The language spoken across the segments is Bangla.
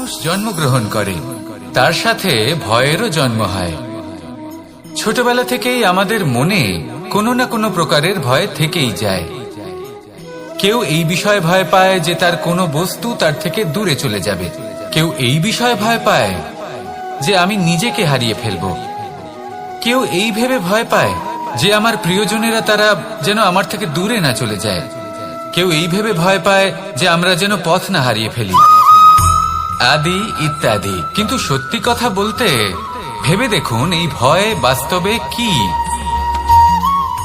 মানুষ জন্মগ্রহণ করে, তার সাথে ভয়েরও জন্ম হয়। ছোটবেলা থেকেই আমাদের মনে কোনো না কোনো প্রকারের ভয় থেকেই যায়। কেউ এই বিষয়ে ভয় পায় যে তার কোনো বস্তু তার থেকে দূরে চলে যাবে, কেউ এই বিষয়ে ভয় পায় যে আমি নিজেকে হারিয়ে ফেলব, কেউ এই ভেবে ভয় পায় যে আমার প্রিয়জনেরা তারা যেন আমার থেকে দূরে না চলে যায়, কেউ এই ভেবে ভয় পায় যে আমরা যেন পথ না হারিয়ে ফেলি, আদি ইত্যাদি। কিন্তু সত্যি কথা বলতে ভেবে দেখুন, এই ভয় বাস্তবে কি?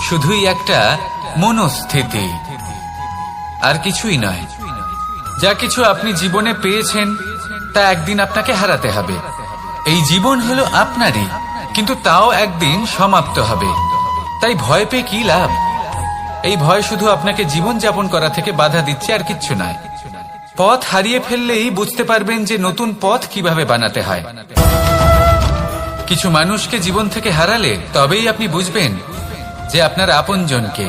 শুধুই একটা মনস্থিতি, আর কিছুই নয়। যা কিছু আপনি জীবনে পেয়েছেন তা একদিন আপনাকে হারাতে হবে। এই জীবন হলো আপনারই, কিন্তু তাও একদিন সমাপ্ত হবে। তাই ভয় পেয়ে কি লাভ? এই ভয় শুধু আপনাকে জীবন যাপন করা থেকে বাধা দিচ্ছে, আর কিচ্ছু নয়। পথ হারিয়ে ফেললেই বুঝতে পারবেন যে নতুন পথ কিভাবে বানাতে হয়। কিছু মানুষকে জীবন থেকে হারালে তবেই আপনি বুঝবেন যে আপনার আপনজনকে।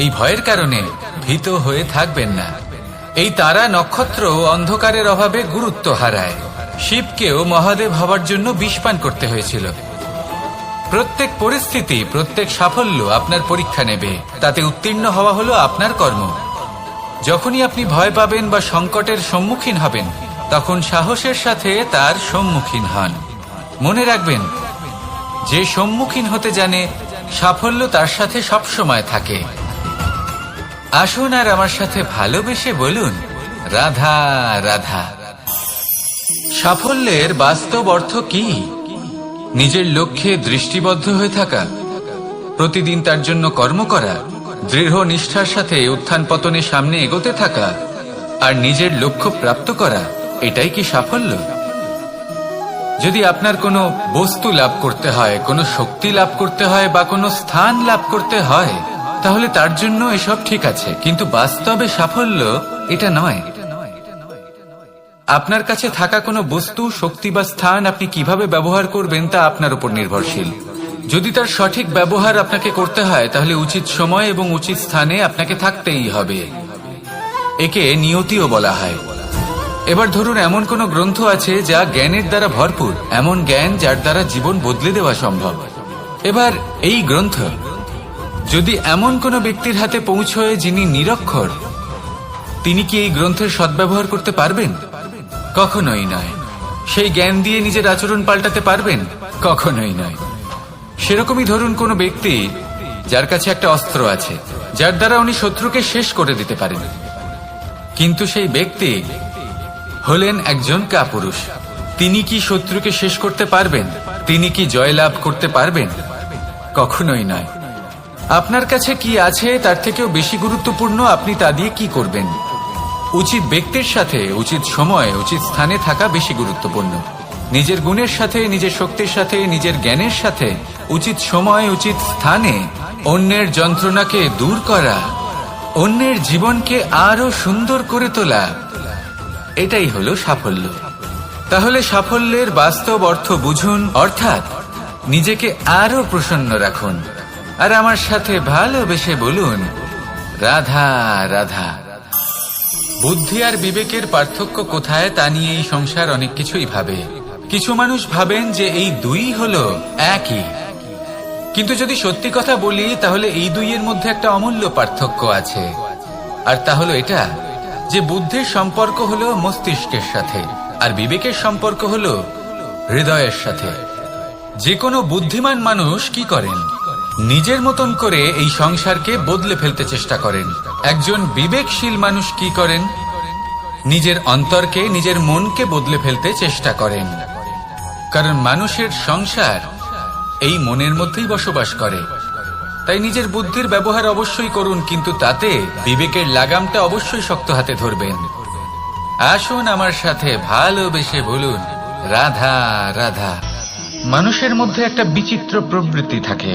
এই ভয়ের কারণে ভীত হয়ে থাকবেন না। এই তারা নক্ষত্র অন্ধকারের অভাবে গুরুত্ব হারায়। শিবকেও মহাদেব হওয়ার জন্য বিষ পান করতে হয়েছিল। প্রত্যেক পরিস্থিতি, প্রত্যেক সাফল্য আপনার পরীক্ষা নেবে, তাতে উত্তীর্ণ হওয়া হলো আপনার কর্ম। যখনই আপনি ভয় পাবেন বা সংকটের সম্মুখীন হবেন, তখন সাহসের সাথে তার সম্মুখীন হন। মনে রাখবেন, যে সম্মুখীন হতে জানে সাফল্য তার সাথে সবসময় থাকে। আসুন আর আমার সাথে ভালোবেসে বলুন, রাধা রাধা। সাফল্যের বাস্তব অর্থ কি? নিজের লক্ষ্যে দৃষ্টিবদ্ধ হয়ে থাকা, প্রতিদিন তার জন্য কর্ম করা, দৃঢ় নিষ্ঠার সাথে উত্থান পতনের সামনে এগোতে থাকা, আর নিজের লক্ষ্য প্রাপ্ত করা, এটাই কি সাফল্য? যদি আপনার কোনো বস্তু লাভ করতে হয়, কোনো শক্তি লাভ করতে হয় বা কোনো স্থান লাভ করতে হয়, তাহলে তার জন্য এসব ঠিক আছে, কিন্তু বাস্তবে সাফল্য এটা নয়। আপনার কাছে থাকা কোনো বস্তু, শক্তি বা স্থান আপনি কিভাবে ব্যবহার করবেন তা আপনার উপর নির্ভরশীল। যদি তার সঠিক ব্যবহার আপনাকে করতে হয়, তাহলে উচিত সময় এবং উচিত স্থানে আপনাকে থাকতেই হবে। একে নিয়তিও বলা হয়। এবার ধরুন, এমন কোন গ্রন্থ আছে যা জ্ঞানের দ্বারা ভরপুর, এমন জ্ঞান যার দ্বারা জীবন বদলে দেওয়া সম্ভব। এবার এই গ্রন্থ যদি এমন কোন ব্যক্তির হাতে পৌঁছয় যিনি নিরক্ষর, তিনি কি এই গ্রন্থের সদ্ব্যবহার করতে পারবেন? কখনোই নয়। সেই জ্ঞান দিয়ে নিজের আচরণ পাল্টাতে পারবেন? কখনোই নয়। সেরকমই ধরুন, কোন ব্যক্তি যার কাছে একটা অস্ত্র আছে, যার দ্বারা উনি শত্রুকে শেষ করে দিতে পারেন, কিন্তু সেই ব্যক্তি হলেন একজন কাপুরুষ। তিনি কি শত্রুকে শেষ করতে পারবেন? তিনি কি জয়লাভ করতে পারবেন? কখনোই নয়। আপনার কাছে কি আছে তার থেকেও বেশি গুরুত্বপূর্ণ আপনি তা দিয়ে কি করবেন। উচিত ব্যক্তির সাথে উচিত সময় উচিত স্থানে থাকা বেশি গুরুত্বপূর্ণ। নিজের গুণের সাথে, নিজের শক্তির সাথে, নিজের জ্ঞানের সাথে উচিত সময় উচিত স্থানে অন্যের যন্ত্রণাকে দূর করা, অন্যের জীবনকে আরো সুন্দর করে তোলা, এটাই হলো সাফল্য। তাহলে সাফল্যের বাস্তব অর্থ বুঝুন, অর্থাৎ নিজেকে আরো প্রসন্ন রাখুন। আর আমার সাথে ভালোবেসে বলুন, রাধা রাধা। বুদ্ধি আর বিবেকের পার্থক্য কোথায় তা নিয়ে এই সংসার অনেক কিছুই ভাবে। কিছু মানুষ ভাবেন যে এই দুই হলো একই, কিন্তু যদি সত্যি কথা বলি তাহলে এই দুইয়ের মধ্যে একটা অমূল্য পার্থক্য আছে। আর তা হলো এটা যে বুদ্ধির সম্পর্ক হলো মস্তিষ্কের সাথে, আর বিবেকের সম্পর্ক হলো হৃদয়ের সাথে। যে কোনো বুদ্ধিমান মানুষ কি করেন? নিজের মতন করে এই সংসারকে বদলে ফেলতে চেষ্টা করেন। একজন বিবেকশীল মানুষ কি করেন? নিজের অন্তরকে, নিজের মনকে বদলে ফেলতে চেষ্টা করেন। কারণ মানুষের সংসার এই মনের মধ্যেই বসবাস করে। তাই নিজের বুদ্ধির ব্যবহার অবশ্যই করুন, কিন্তু তাতে বিবেকের লাগামটা অবশ্যই শক্ত হাতে ধরবেন। আসুন আমার সাথে ভালোবেসে বলুন, রাধা রাধা। মানুষের মধ্যে একটা বিচিত্র প্রবৃত্তি থাকে,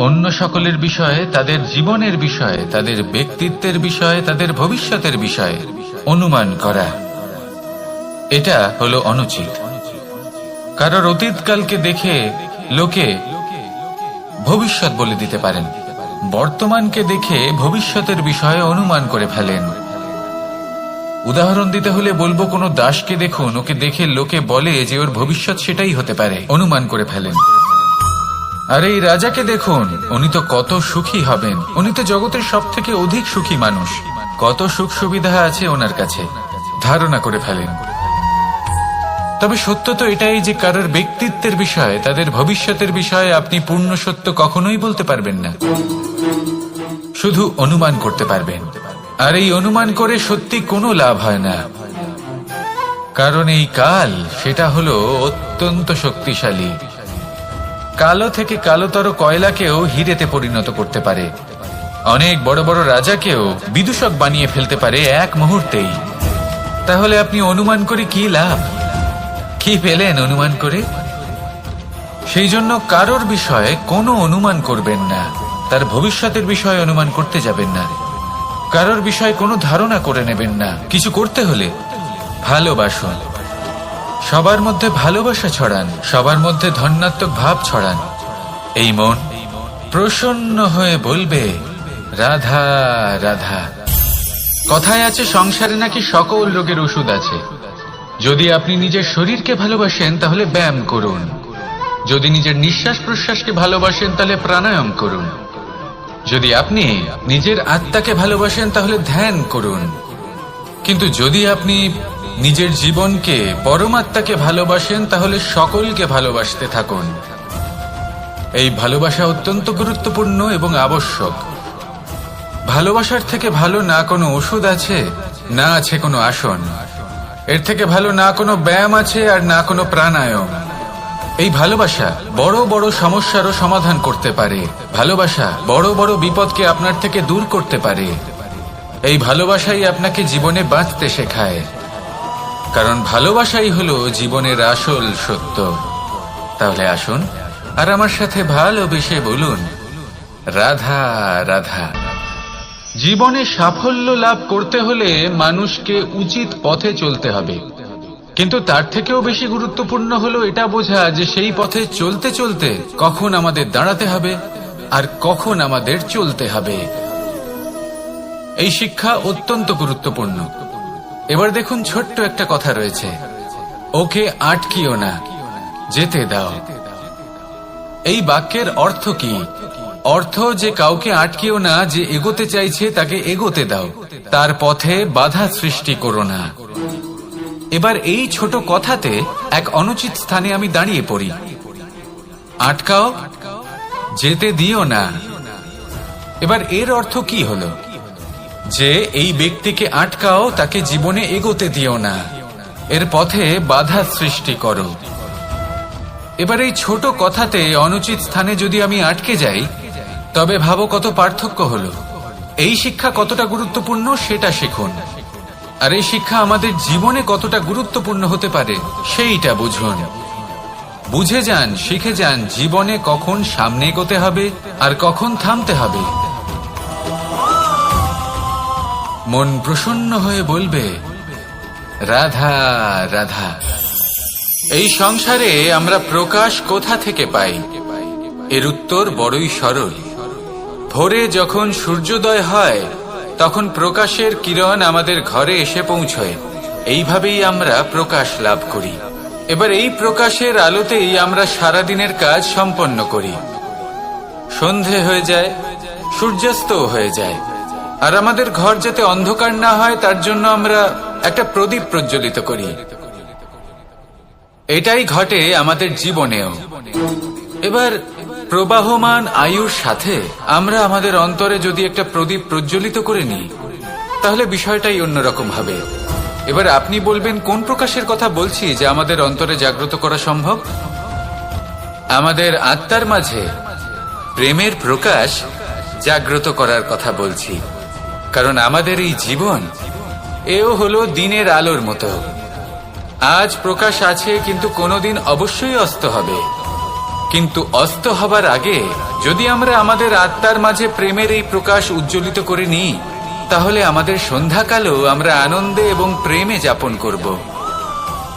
অন্য সকলের বিষয়ে, তাদের জীবনের বিষয়ে, তাদের ব্যক্তিত্বের বিষয়ে, তাদের ভবিষ্যতের বিষয়ে অনুমান করা। এটা হলো অনুচিত। কারোর অতীতকালকে দেখে লোকে ভবিষ্যৎ বলে দিতে পারেন, বর্তমানকে দেখে ভবিষ্যতের বিষয়ে অনুমান করে ফেলেন। উদাহরণ দিতে হলে বলবো, কোনো দাসকে দেখুন, ওকে দেখে লোকে বলে যে ওর ভবিষ্যৎ সেটাই হতে পারে, অনুমান করে ফেলেন। আর এই রাজাকে দেখুন, উনি তো কত সুখী হবেন, উনি তো জগতের সব থেকে অধিক সুখী মানুষ, কত সুখ সুবিধা আছে ওনার কাছে, ধারণা করে ফেলেন। তবে সত্য তো এটাই যে কারোর ব্যক্তিত্বের বিষয়ে, তাদের ভবিষ্যতের বিষয়ে আপনি পূর্ণ সত্য কখনোই বলতে পারবেন না, শুধু অনুমান করতে পারবেন। আর এই অনুমান করে সত্যি কোনো লাভ হয় না, কারণ এই কাল সেটা হলো অত্যন্ত শক্তিশালী। কালো থেকে কালোতর কয়লাকেও হিরেতে পরিণত করতে পারে, অনেক বড় বড় রাজাকেও বিদূষক বানিয়ে ফেলতে পারে এক মুহূর্তেই। তাহলে আপনি অনুমান করে কি লাভ? কি পেলেন অনুমান করে? সেই জন্য কারোর বিষয়ে কোনো অনুমান করবেন না, তার ভবিষ্যতের বিষয়ে অনুমান করতে যাবেন না, কারোর বিষয়ে কোনো ধারণা করে নেবেন না। কিছু করতে হলে ভালোবাসুন, সবার মধ্যে ভালোবাসা ছড়ান, সবার মধ্যে ধন্যাত্মক ভাব ছড়ান। এই মন প্রসন্ন হয়ে বলবে রাধা রাধা। কথায় আছে সংসারে নাকি সকল রোগের ওষুধ আছে। যদি আপনি নিজের শরীরকে ভালোবাসেন তাহলে ব্যায়াম করুন, যদি নিজের নিঃশ্বাস প্রশ্বাসকে ভালোবাসেন তাহলে প্রাণায়াম করুন, যদি আপনি নিজের আত্মাকে ভালোবাসেন তাহলে ধ্যান করুন। কিন্তু যদি আপনি নিজের জীবনকে, পরমাত্মাকে ভালোবাসেন তাহলে সকলকে ভালোবাসতে থাকুন। এই ভালোবাসা অত্যন্ত গুরুত্বপূর্ণ এবং আবশ্যক। ভালোবাসার থেকে ভালো না কোনো ওষুধ আছে, না আছে কোনো আসন, এর থেকে ভালো না কোনো ব্যায়াম আছে আর না কোনো প্রাণায়াম। এই ভালোবাসা বড় বড় সমস্যারও সমাধান করতে পারে, ভালোবাসা বড় বড় বিপদকে আপনার থেকে দূর করতে পারে। এই ভালোবাসাই আপনাকে জীবনে বাঁচতে শেখায়, কারণ ভালোবাসাই হলো জীবনের আসল সত্য। তাহলে আসুন আর আমার সাথে ভালোবেসে বলুন রাধা রাধা। জীবনে সাফল্য লাভ করতে হলে মানুষকে উচিত পথে চলতে হবে, কিন্তু তার থেকেও বেশি গুরুত্বপূর্ণ হলো এটা বোঝা যে সেই পথে চলতে চলতে কখন আমাদের দাঁড়াতে হবে আর কখন আমাদের চলতে হবে। এই শিক্ষা অত্যন্ত গুরুত্বপূর্ণ। এবার দেখুন, ছোট্ট একটা কথা রয়েছে, ওকে আটকিও না, যেতে দাও। এই বাক্যের অর্থ কি? অর্থ যে কাউকে আটকিও না, যে এগোতে চাইছে তাকে এগোতে দাও, তার পথে বাধা সৃষ্টি করো না। এবার এই ছোট কথাতে এক অনুচিত স্থানে আমি দাঁড়িয়ে পড়ি। আটকাও, যেতে দিও না। এবার এর অর্থ কি হলো? যে এই ব্যক্তিকে আটকাও, তাকে জীবনে এগোতে দিও না, এর পথে বাধা সৃষ্টি করো। এবার এই ছোট কথাতে অনুচিত স্থানে যদি আমি আটকে যাই, তবে ভাবো কত পার্থক্য হলো। এই শিক্ষা কতটা গুরুত্বপূর্ণ সেটা শিখুন, আর এই শিক্ষা আমাদের জীবনে কতটা গুরুত্বপূর্ণ হতে পারে সেইটা বুঝুন। বুঝে যান, শিখে যান জীবনে কখন সামনে এগোতে হবে আর কখন থামতে হবে। মন প্রসন্ন হয়ে বলবে রাধা রাধা। এই সংসারে আমরা প্রকাশ কোথা থেকে পাই? এর উত্তর বড়ই সরল। ভোরে যখন সূর্যোদয় হয় তখন প্রকাশের কিরণ আমাদের ঘরে এসে পৌঁছয়, এইভাবেই আমরা প্রকাশ লাভ করি। এবার এই প্রকাশের আলোতেই আমরা সারাদিনের কাজ সম্পন্ন করি। সন্ধে হয়ে যায়, সূর্যাস্ত হয়ে যায়, আর আমাদের ঘর যাতে অন্ধকার না হয় তার জন্য আমরা একটা প্রদীপ প্রজ্বলিত করি। এটাই ঘটে আমাদের জীবনেও। এবার প্রবাহমান আয়ুর সাথে আমরা আমাদের অন্তরে যদি একটা প্রদীপ প্রজ্বলিত করে নিই, তাহলে বিষয়টাই অন্যরকম হবে। এবার আপনি বলবেন, কোন প্রকাশের কথা বলছি যে আমাদের অন্তরে জাগ্রত করা সম্ভব? আমাদের আত্মার মাঝে প্রেমের প্রকাশ জাগ্রত করার কথা বলছি। কারণ আমাদের এই জীবন এও হলো দিনের আলোর মতো। আজ প্রকাশ আছে, কিন্তু কোনোদিন অবশ্যই অস্ত হবে। কিন্তু অস্ত হবার আগে যদি আমরা আমাদের আত্মার মাঝে প্রেমের এই প্রকাশ উজ্জ্বলিত করে নিই, তাহলে আমাদের সন্ধ্যাকালও আমরা আনন্দে এবং প্রেমে যাপন করব।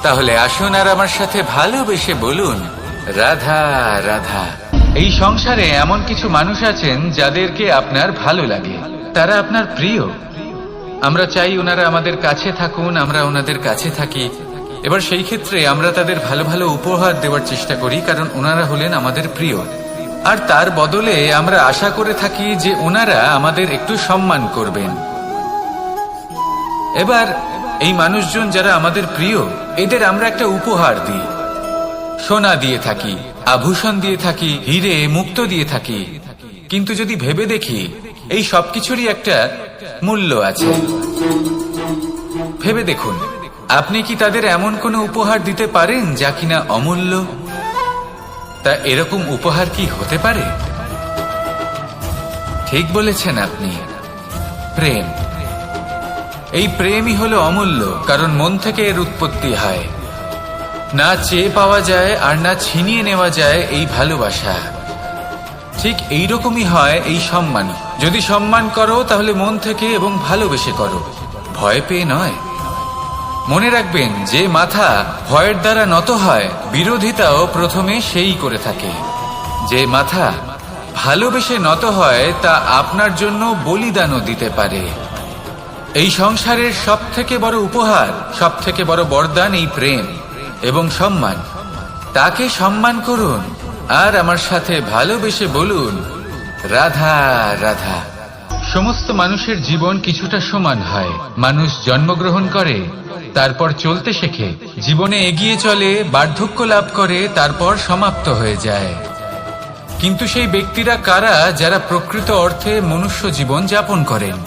তাহলে আসুন আর আমার সাথে ভালোবেসে বলুন রাধা রাধা। এই সংসারে এমন কিছু মানুষ আছেন যাদেরকে আপনার ভালো লাগে, তারা আপনার প্রিয়, আমরা চাই ওনারা আমাদের কাছে থাকুন, আমরা ওনাদের কাছে থাকি। এবার সেই ক্ষেত্রে আমরা তাদের ভালো ভালো উপহার দেওয়ার চেষ্টা করি, কারণ ওনারা হলেন আমাদের প্রিয়। আর তার বদলে আমরা আশা করে থাকি যে ওনারা আমাদের একটু সম্মান করবেন। এবার এই মানুষজন যারা আমাদের প্রিয়, এদের আমরা একটা উপহার দিই। সোনা দিয়ে থাকি, আভূষণ দিয়ে থাকি, হিরে মুক্ত দিয়ে থাকি। কিন্তু যদি ভেবে দেখি, এই সবকিছুরই একটা মূল্য আছে। ভেবে দেখুন, আপনি কি তাদের এমন কোনো উপহার দিতে পারেন যা কিনা অমূল্য? তা এরকম উপহার কি হতে পারে? ঠিক বলেছেন আপনি, প্রেম। এই প্রেমই হলো অমূল্য, কারণ মন থেকে এর উৎপত্তি হয়। না চেয়ে পাওয়া যায় আর না ছিনিয়ে নেওয়া যায় এই ভালোবাসা। ঠিক এইরকমই হয় এই সম্মান। যদি সম্মান করো তাহলে মন থেকে এবং ভালোবেসে করো, ভয় পেয়ে নয়। মনে রাখবেন, যে মাথা ভয়ের দ্বারা নত হয়, বিরোধিতাও প্রথমে সেই করে থাকে। যে মাথা ভালোবেসে নত হয়, তা আপনার জন্য বলিদানও দিতে পারে। এই সংসারের সব থেকে বড় উপহার, সব থেকে বড় বরদান এই প্রেম এবং সম্মান। তাকে সম্মান করুন আর আমার সাথে ভালোবেসে বলুন, রাধা রাধা। সমস্ত মানুষের জীবন কিছুটা সমান হয়। মানুষ জন্মগ্রহণ করে, তারপর চলতে শেখে, জীবনে এগিয়ে চলে, বার্ধক্য লাভ করে, তারপর সমাপ্ত হয়ে যায়। কিন্তু সেই ব্যক্তিরা কারা যারা প্রকৃত অর্থে মনুষ্য জীবন যাপন করেন?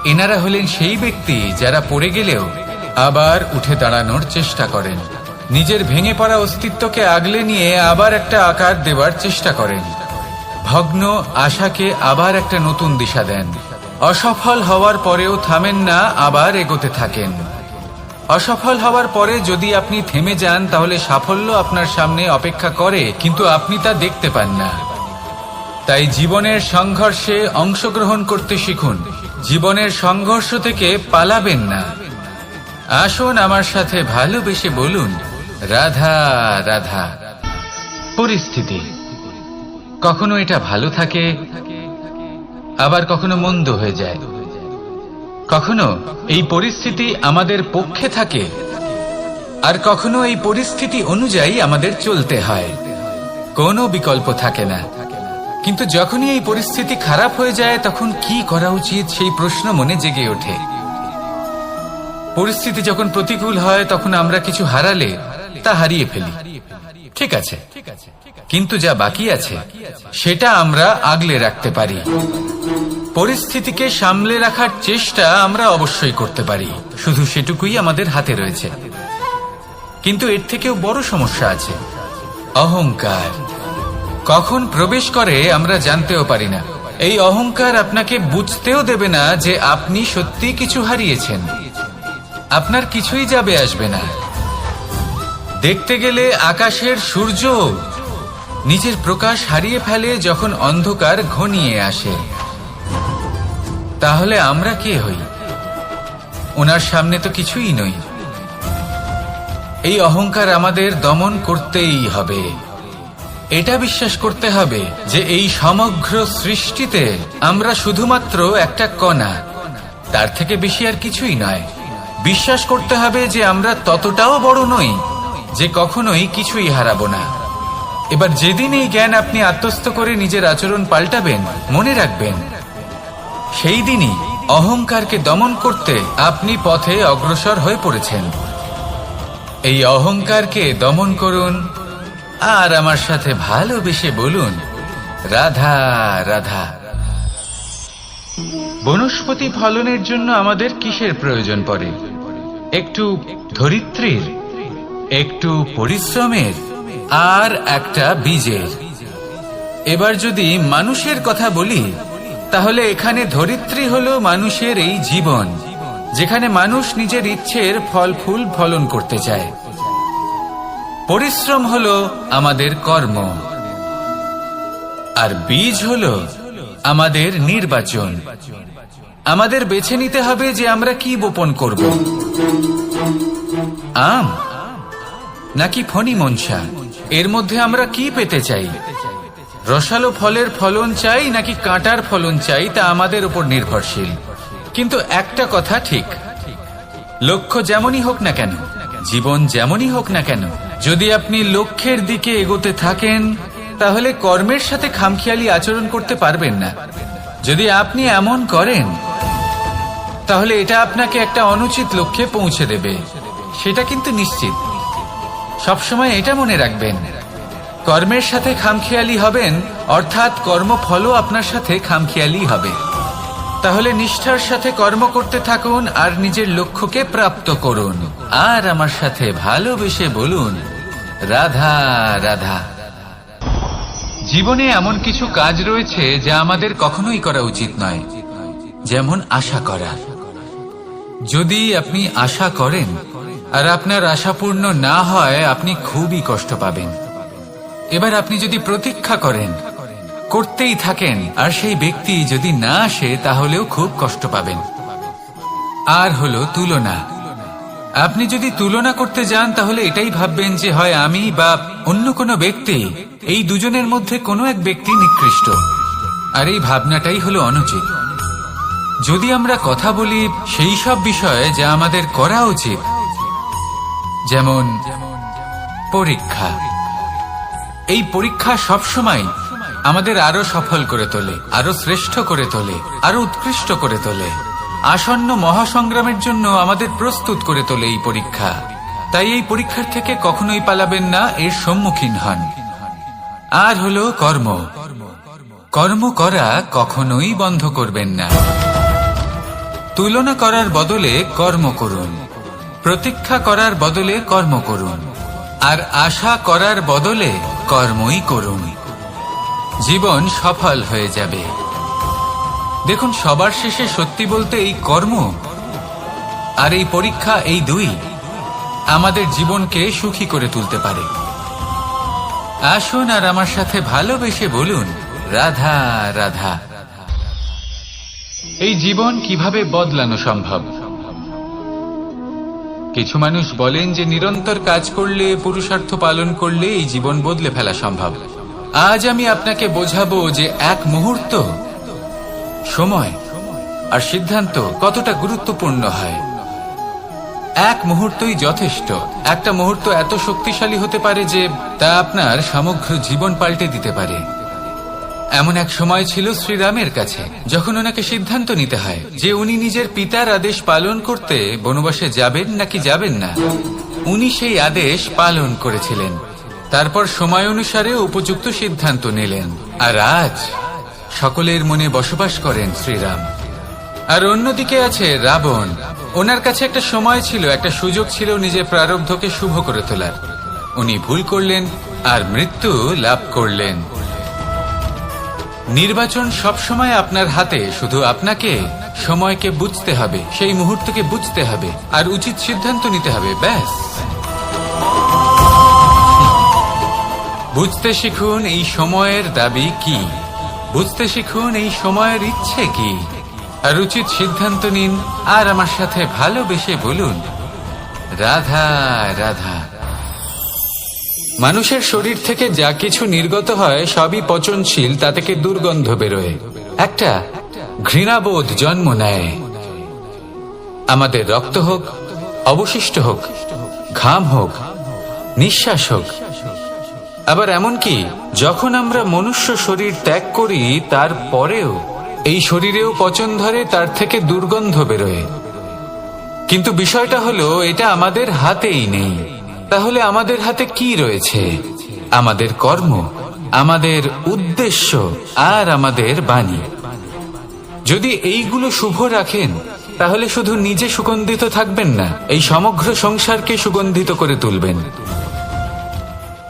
এনারা হলেন সেই ব্যক্তি যারা পড়ে গেলেও আবার উঠে দাঁড়ানোর চেষ্টা করেন, নিজের ভেঙে পড়া অস্তিত্বকে আগলে নিয়ে আবার একটা আকার দেওয়ার চেষ্টা করেন, ভগ্ন আশাকে আবার একটা নতুন দিশা দেন। অসফল হওয়ার পরেও থামেন না, আবার এগোতে থাকেন। অসফল হওয়ার পরে যদি আপনি থেমে যান, তাহলে সাফল্য আপনার সামনে অপেক্ষা করে, কিন্তু আপনি তা দেখতে পান না। তাই জীবনের সংঘর্ষে অংশগ্রহণ করতে শিখুন। জীবনের সংঘর্ষ থেকে পালাবেন না। আসুন আমার সাথে ভালোবেসে বলুন, রাধা রাধা। পরিস্থিতি কখনো এটা ভালো থাকে, আবার কখনো মন্দ হয়ে যায়। কখনো এই পরিস্থিতি আমাদের পক্ষে থাকে, আর কখনো এই পরিস্থিতি অনুযায়ী আমাদের চলতে হয়। কোনো বিকল্প থাকে না। কিন্তু যখনই এই পরিস্থিতি খারাপ হয়ে যায়, তখন কি করা উচিত সেই প্রশ্ন মনে জেগে ওঠে। পরিস্থিতি যখন প্রতিকূল হয়, তখন আমরা কিছু হারালে তা হারিয়ে ফেলি, ঠিক আছে, কিন্তু যা বাকি আছে সেটা আমরা আগলে রাখতে পারি। পরিস্থিতিকে সামলে রাখার চেষ্টা আমরা অবশ্যই করতে পারি, শুধু সেটুকুই আমাদের হাতে রয়েছে। কিন্তু এর থেকেও বড় সমস্যা আছে, অহংকার। কখন প্রবেশ করে আমরা জানতেও পারি না। এই অহংকার আপনাকে বুঝতেও দেবে না যে আপনি সত্যি কিছু হারিয়েছেন। আপনার কিছুই যাবে আসবে না। দেখতে গেলে আকাশের সূর্য নিজের প্রকাশ হারিয়ে ফেলে যখন অন্ধকার ঘনিয়ে আসে। তাহলে আমরা কে হই? ওনার সামনে তো কিছুই নই। এই অহংকার আমাদের দমন করতেই হবে। এটা বিশ্বাস করতে হবে যে এই সমগ্র সৃষ্টিতে আমরা শুধুমাত্র একটা কণা, তার থেকে বেশি আর কিছুই নয়। বিশ্বাস করতে হবে যে আমরা ততটাও বড় নই যে কখনোই কিছুই হারাবো না। এবার যেদিন এই জ্ঞান আপনি আত্মস্থ করে নিজের আচরণ পাল্টাবেন, মনে রাখবেন সেই দিনই অহংকারকে দমন করতে আপনি পথে অগ্রসর হয়ে পড়েছেন। এই অহংকারকে দমন করুন আর আমার সাথে ভালোবেসে বলুন, রাধা রাধা। বনস্পতি ফলনের জন্য আমাদের কিসের প্রয়োজন পড়ে? একটু ধরিত্রীর, একটু পরিশ্রমের, আর একটা বীজের। এবার যদি মানুষের কথা বলি, তাহলে এখানে ধরিত্রী হলো মানুষের এই জীবন, যেখানে মানুষ নিজের ইচ্ছের ফল ফুল ফলন করতে চায়। পরিশ্রম হলো আমাদের কর্ম, আর বীজ হলো আমাদের নির্বাচন। আমাদের বেছে নিতে হবে যে আমরা কি বপন করব, আম নাকি ফণি মনসা। এর মধ্যে আমরা কি পেতে চাই? রসালো ফলের ফলন চাই নাকি কাঁটার ফলন চাই, তা আমাদের উপর নির্ভরশীল। কিন্তু একটা কথা ঠিক, লক্ষ্য যেমনই হোক না কেন, জীবন যেমনই হোক না কেন, যদি আপনি লক্ষ্যের দিকে এগোতে থাকেন তাহলে কর্মের সাথে খামখেয়ালি আচরণ করতে পারবেন না। যদি আপনি এমন করেন তাহলে এটা আপনাকে একটা অনুচিত লক্ষ্যে পৌঁছে দেবে, সেটা কিন্তু নিশ্চিত। সবসময় এটা মনে রাখবেন, কর্মের সাথে খামখেয়ালি হবেন অর্থাৎ কর্মফলও আপনার সাথে খামখেয়ালি হবে। তাহলে নিষ্ঠার সাথে কর্ম করতে থাকুন আর নিজের লক্ষ্যকে প্রাপ্ত করুন। আর আমার সাথে ভালোবেসে বলুন, রাধা রাধা। জীবনে এমন কিছু কাজ রয়েছে যা আমাদের কখনোই করা উচিত নয়, যেমন আশা করা। যদি আপনি আশা করেন আর আপনার আশা পূর্ণ না হয়, আপনি খুবই কষ্ট পাবেন। এবার আপনি যদি প্রতীক্ষা করেন, করতেই থাকেন, আর সেই ব্যক্তি যদি না আসে তাহলেও খুব কষ্ট পাবেন। আর হলো তুলনা। আপনি যদি তুলনা করতে যান তাহলে এটাই ভাববেন যে হয় আমি বা অন্য কোনো ব্যক্তি, এই দুজনের মধ্যে কোনো এক ব্যক্তি নিকৃষ্ট। আর এই ভাবনাটাই হলো অনুচিত। যদি আমরা কথা বলি সেই সব বিষয়ে যা আমাদের করা উচিত, যেমন পরীক্ষা। এই পরীক্ষা সবসময় আমাদের আরো সফল করে তোলে, আরো শ্রেষ্ঠ করে তোলে, আরো উৎকৃষ্ট করে তোলে। আসন্ন মহাসংগ্রামের জন্য আমাদের প্রস্তুত করে তোলে এই পরীক্ষা। তাই এই পরীক্ষার থেকে কখনোই পালাবেন না, এর সম্মুখীন হন। আর হলো কর্ম। কর্ম করা কখনোই বন্ধ করবেন না। তুলনা করার বদলে কর্ম করুন, প্রতীক্ষা করার বদলে কর্ম করুন, আর আশা করার বদলে কর্মই করুন। জীবন সফল হয়ে যাবে। দেখুন, সবার শেষে সত্যি বলতে এই কর্ম আর এই পরীক্ষা, এই দুই আমাদের জীবনকে সুখী করে তুলতে পারে। আসুন আর আমার সাথে ভালোবেসে বলুন, রাধা রাধা। এই জীবন কিভাবে বদলানো সম্ভব? কিছু মানুষ বলেন যে নিরন্তর কাজ করলে, পুরুষার্থ পালন করলে এই জীবন বদলে ফেলা সম্ভব। আজ আমি আপনাকে বোঝাবো যে এক মুহূর্ত, সময় আর সিদ্ধান্ত কতটা গুরুত্বপূর্ণ হয়। এক মুহূর্তই যথেষ্ট। একটা মুহূর্ত এত শক্তিশালী হতে পারে যে তা আপনার সমগ্র জীবন পাল্টে দিতে পারে। এমন এক সময় ছিল শ্রীরামের কাছে, যখন ওনাকে সিদ্ধান্ত নিতে হয় যে উনি নিজের পিতার আদেশ পালন করতে বনবাসে যাবেন নাকি যাবেন না। উনি সেই আদেশ পালন করেছিলেন। তারপর সময় অনুসারে উপযুক্ত সিদ্ধান্ত নিলেন। আর আজ সকলের মনে বসবাস করেন শ্রীরাম। আর অন্যদিকে আছে রাবণ। ওনার কাছে একটা সময় ছিল, একটা সুযোগ ছিল নিজের প্রারব্ধকে শুভ করে তোলার। উনি ভুল করলেন আর মৃত্যু লাভ করলেন। নির্বাচন সবসময় আপনার হাতে, শুধু আপনাকে সময়কে বুঝতে হবে, সেই মুহূর্তকে বুঝতে হবে আর উচিত সিদ্ধান্ত নিতে হবে। ব্যাস, বুঝতে শিখুন এই সময়ের দাবি কি, বুঝতে শিখুন এই সময়ের ইচ্ছে কি, আর উচিত সিদ্ধান্ত নিন। আর আমার সাথে ভালোবেসে বলুন, রাধা রাধা। মানুষের শরীর থেকে যা কিছু নির্গত হয় সবই পচনশীল, তা থেকে দুর্গন্ধ বেরোয়, একটা ঘৃণাবোধ জন্ম নেয়। আমাদের রক্ত হোক, অবশিষ্ট হোক, ঘাম হোক, নিঃশ্বাস হোক, আবার এমনকি যখন আমরা মনুষ্য শরীর ত্যাগ করি তারপরেও এই শরীরেও পচন ধরে, তার থেকে দুর্গন্ধ বেরোয়। কিন্তু বিষয়টা হলো এটা আমাদের হাতেই নেই। তাহলে আমাদের হাতে কি রয়েছে? আমাদের কর্ম, আমাদের উদ্দেশ্য আর আমাদের বাণী। যদি এইগুলো শুভ রাখেন তাহলে শুধু নিজে সুগন্ধিত থাকবেন না, এই সমগ্র সংসারকে সুগন্ধিত করে তুলবেন।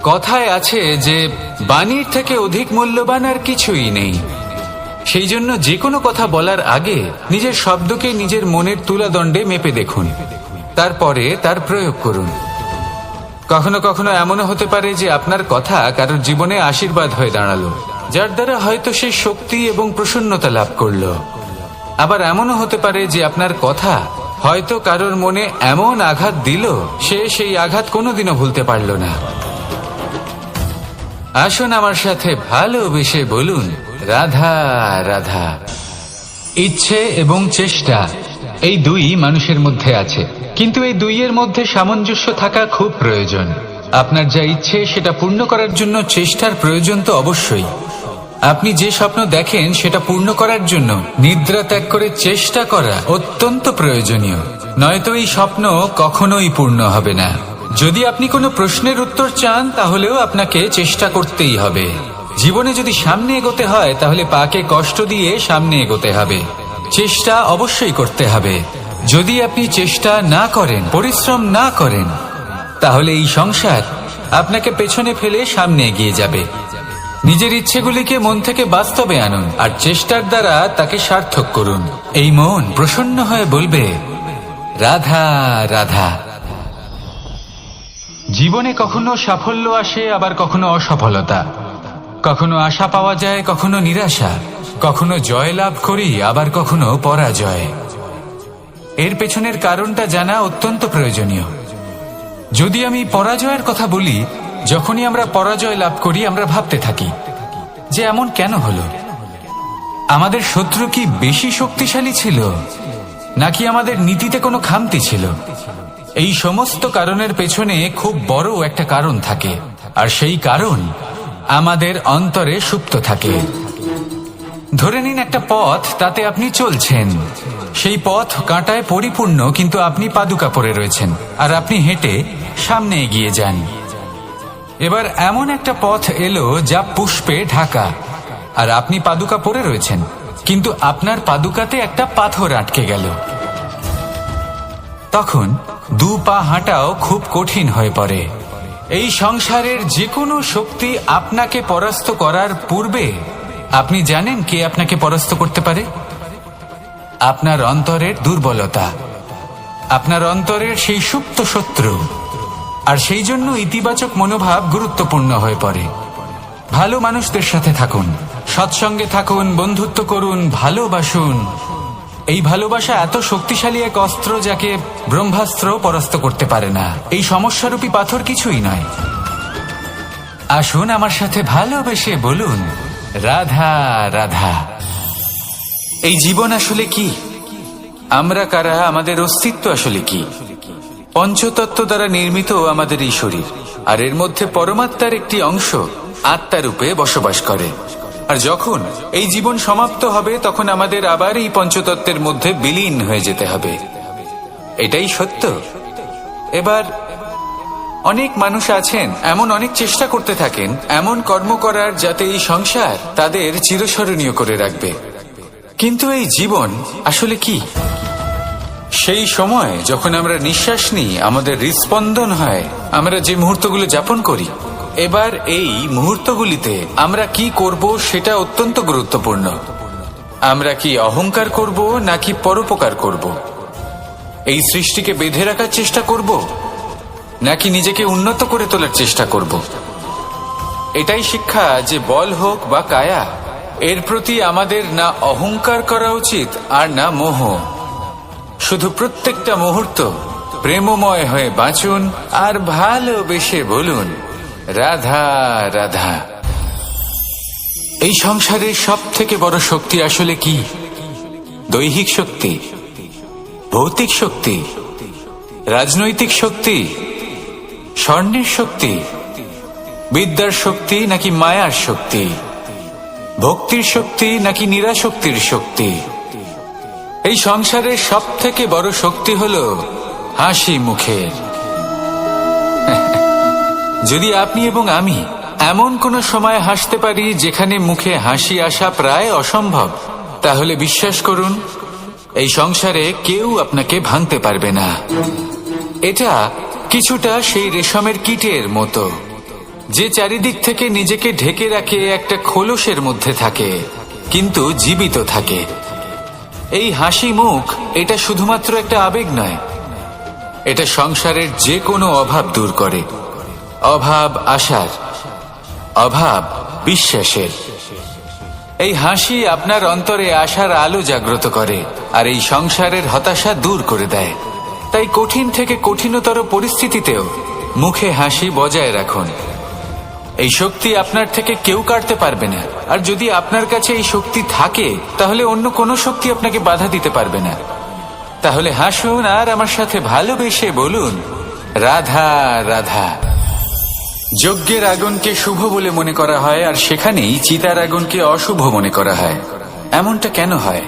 কথায় আছে যে বাণীর থেকে অধিক মূল্যবান আর কিছুই নেই। সেই জন্য যে কোনো কথা বলার আগে নিজের শব্দকে নিজের মনের তুলাদণ্ডে মেপে দেখুন, তারপরে তার প্রয়োগ করুন। কখনো কখনো এমনও হতে পারে যে আপনার কথা কারোর জীবনে আশীর্বাদ হয়ে দাঁড়ালো, যার দ্বারা হয়তো সে শক্তি এবং প্রসন্নতা লাভ করলো। আবার এমনও হতে পারে যে আপনার কথা হয়তো কারোর মনে এমন আঘাত দিল, সে সেই আঘাত কোনোদিনও ভুলতে পারল না। আসুন আমার সাথে ভালোবেসে বলুন, রাধা রাধা। ইচ্ছে এবং চেষ্টা এই দুই মানুষের মধ্যে আছে, কিন্তু এই দুইয়ের মধ্যে সামঞ্জস্য থাকা খুব প্রয়োজন। আপনার যা ইচ্ছে সেটা পূর্ণ করার জন্য চেষ্টার প্রয়োজন তো অবশ্যই। আপনি যে স্বপ্ন দেখেন সেটা পূর্ণ করার জন্য নিদ্রা ত্যাগ করে চেষ্টা করা অত্যন্ত প্রয়োজনীয়, নয়তো এই স্বপ্ন কখনোই পূর্ণ হবে না। যদি আপনি কোনো প্রশ্নের উত্তর চান তাহলেও আপনাকে চেষ্টা করতেই হবে। জীবনে যদি সামনে এগোতে হয় তাহলে পাকে কষ্ট দিয়ে সামনে এগোতে হবে, চেষ্টা অবশ্যই করতে হবে। যদি আপনি চেষ্টা না করেন, পরিশ্রম না করেন, তাহলে এই সংসার আপনাকে পেছনে ফেলে সামনে এগিয়ে যাবে। নিজের ইচ্ছেগুলিকে মন থেকে বাস্তবে আনুন আর চেষ্টার দ্বারা তাকে সার্থক করুন। এই মন প্রসন্ন হয়ে বলবে, রাধা রাধা। জীবনে কখনো সাফল্য আসে, আবার কখনো অসফলতা, কখনো আশা পাওয়া যায়, কখনো নিরাশা, কখনো জয় লাভ করি, আবার কখনো পরাজয়। এর পেছনের কারণটা জানা অত্যন্ত প্রয়োজনীয়। যদি আমি পরাজয়ের কথা বলি, যখনই আমরা পরাজয় লাভ করি আমরা ভাবতে থাকি যে এমন কেন হলো? আমাদের শত্রু কি বেশি শক্তিশালী ছিল, নাকি আমাদের নীতিতে কোনো খামতি ছিল? এই সমস্ত কারণের পেছনে খুব বড় একটা কারণ থাকে, আর সেই কারণ আমাদের অন্তরে সুপ্ত থাকে। ধরে নিন একটা পথ, তাতে আপনি চলছেন, সেই পথ কাঁটায় পরিপূর্ণ, কিন্তু আপনি পাদুকা পরে রয়েছেন আর আপনি হেঁটে সামনে এগিয়ে যান। এবার এমন একটা পথ এলো যা পুষ্পে ঢাকা, আর আপনি পাদুকা পরে রয়েছেন, কিন্তু আপনার পাদুকাতে একটা পাথর আটকে গেল। তখন দু পা হাঁটাও খুব কঠিন হয়ে পড়ে। এই সংসারের যে কোনো শক্তি আপনাকে পরাস্ত করার পূর্বে আপনি জানেন কে আপনাকে পরাস্ত করতে পারে? আপনার অন্তরের দুর্বলতা, আপনার অন্তরের সেই সুপ্ত শত্রু। আর সেই জন্য ইতিবাচক মনোভাব গুরুত্বপূর্ণ হয়ে পড়ে। ভালো মানুষদের সাথে থাকুন, সৎসঙ্গে থাকুন, বন্ধুত্ব করুন, ভালোবাসুন। এই ভালোবাসা এত শক্তিশালী এক অস্ত্র যাকে ব্রহ্মাস্ত্র পরাস্ত করতে পারে না। এই সমস্যারূপী পাথর কিছুই নয়। আসুন আমার সাথে ভালোবেসে বলুন, রাধা রাধা। এই জীবন আসলে কি? আমরা কারা? আমাদের অস্তিত্ব আসলে কি? পঞ্চতত্ত্ব দ্বারা নির্মিত আমাদের এই শরীর, আর এর মধ্যে পরমাত্মার একটি অংশ আত্মারূপে বসবাস করে। আর যখন এই জীবন সমাপ্ত হবে তখন আমাদের আবার এই পঞ্চতত্ত্বের মধ্যে বিলীন হয়ে যেতে হবে। এটাই সত্য। এবার অনেক মানুষ আছেন এমন অনেক চেষ্টা করতে থাকেন এমন কর্ম করার যাতে এই সংসার তাদের চিরস্মরণীয় করে রাখবে। কিন্তু এই জীবন আসলে কি? সেই সময় যখন আমরা নিঃশ্বাস নিই, আমাদের হৃদস্পন্দন হয়, আমরা যে মুহূর্তগুলো যাপন করি, এবার এই মুহূর্তগুলিতে আমরা কি করব সেটা অত্যন্ত গুরুত্বপূর্ণ। আমরা কি অহংকার করব নাকি পরোপকার করব? এই সৃষ্টিকে বেঁধে রাখার চেষ্টা করব নাকি নিজেকে উন্নত করে তোলার চেষ্টা করব? এটাই শিক্ষা যে বল হোক বা কায়া, এর প্রতি আমাদের না অহংকার করা উচিত আর না মোহ। শুধু প্রত্যেকটা মুহূর্ত প্রেমময় হয়ে বাঁচুন আর ভালোবেসে বলুন, রাধা রাধা। এই সংসারের সব থেকে বড় শক্তি আসলে কি? দৈহিক শক্তি, ভৌতিক শক্তি, রাজনৈতিক শক্তি, স্বর্ণের শক্তি, বিদ্যার শক্তি নাকি মায়ার শক্তি, ভক্তির শক্তি নাকি নিরাশক্তির শক্তি? এই সংসারের সব থেকে বড় শক্তি হলো হাসি মুখের। যদি আপনি এবং আমি এমন কোন সময় হাসতে পারি যেখানে মুখে হাসি আসা প্রায় অসম্ভব, তাহলে বিশ্বাস করুন এই সংসারে কেউ আপনাকে ভাঙতে পারবে না। এটা কিছুটা সেই রেশমের কীটের মতো, যে চারিদিক থেকে নিজেকে ঢেকে রাখে একটা খোলসের মধ্যে থাকে কিন্তু জীবিত থাকে। এই হাসি মুখ এটা শুধুমাত্র একটা আবেগ নয়, এটা সংসারের যে কোনো অভাব দূর করে। অভাব আশার, অভাব বিশ্বাসের। এই হাসি আপনার অন্তরে আশার আলো জাগ্রত করে আর এই সংসারের হতাশা দূর করে দেয়। তাই কঠিন থেকে কঠিনতর পরিস্থিতিতেও মুখে হাসি বজায় রাখুন। এই শক্তি আপনার থেকে কেউ কাটতে পারবে না। আর যদি আপনার কাছে এই শক্তি থাকে তাহলে অন্য কোনো শক্তি আপনাকে বাধা দিতে পারবে না। তাহলে হাসুন আর আমার সাথে ভালোবেসে বলুন, রাধা রাধা। যজ্ঞের আগুনকে শুভ বলে মনে করা হয়, আর সেখানেই চিতার আগুনকে অশুভ মনে করা হয়। এমনটা কেন হয়?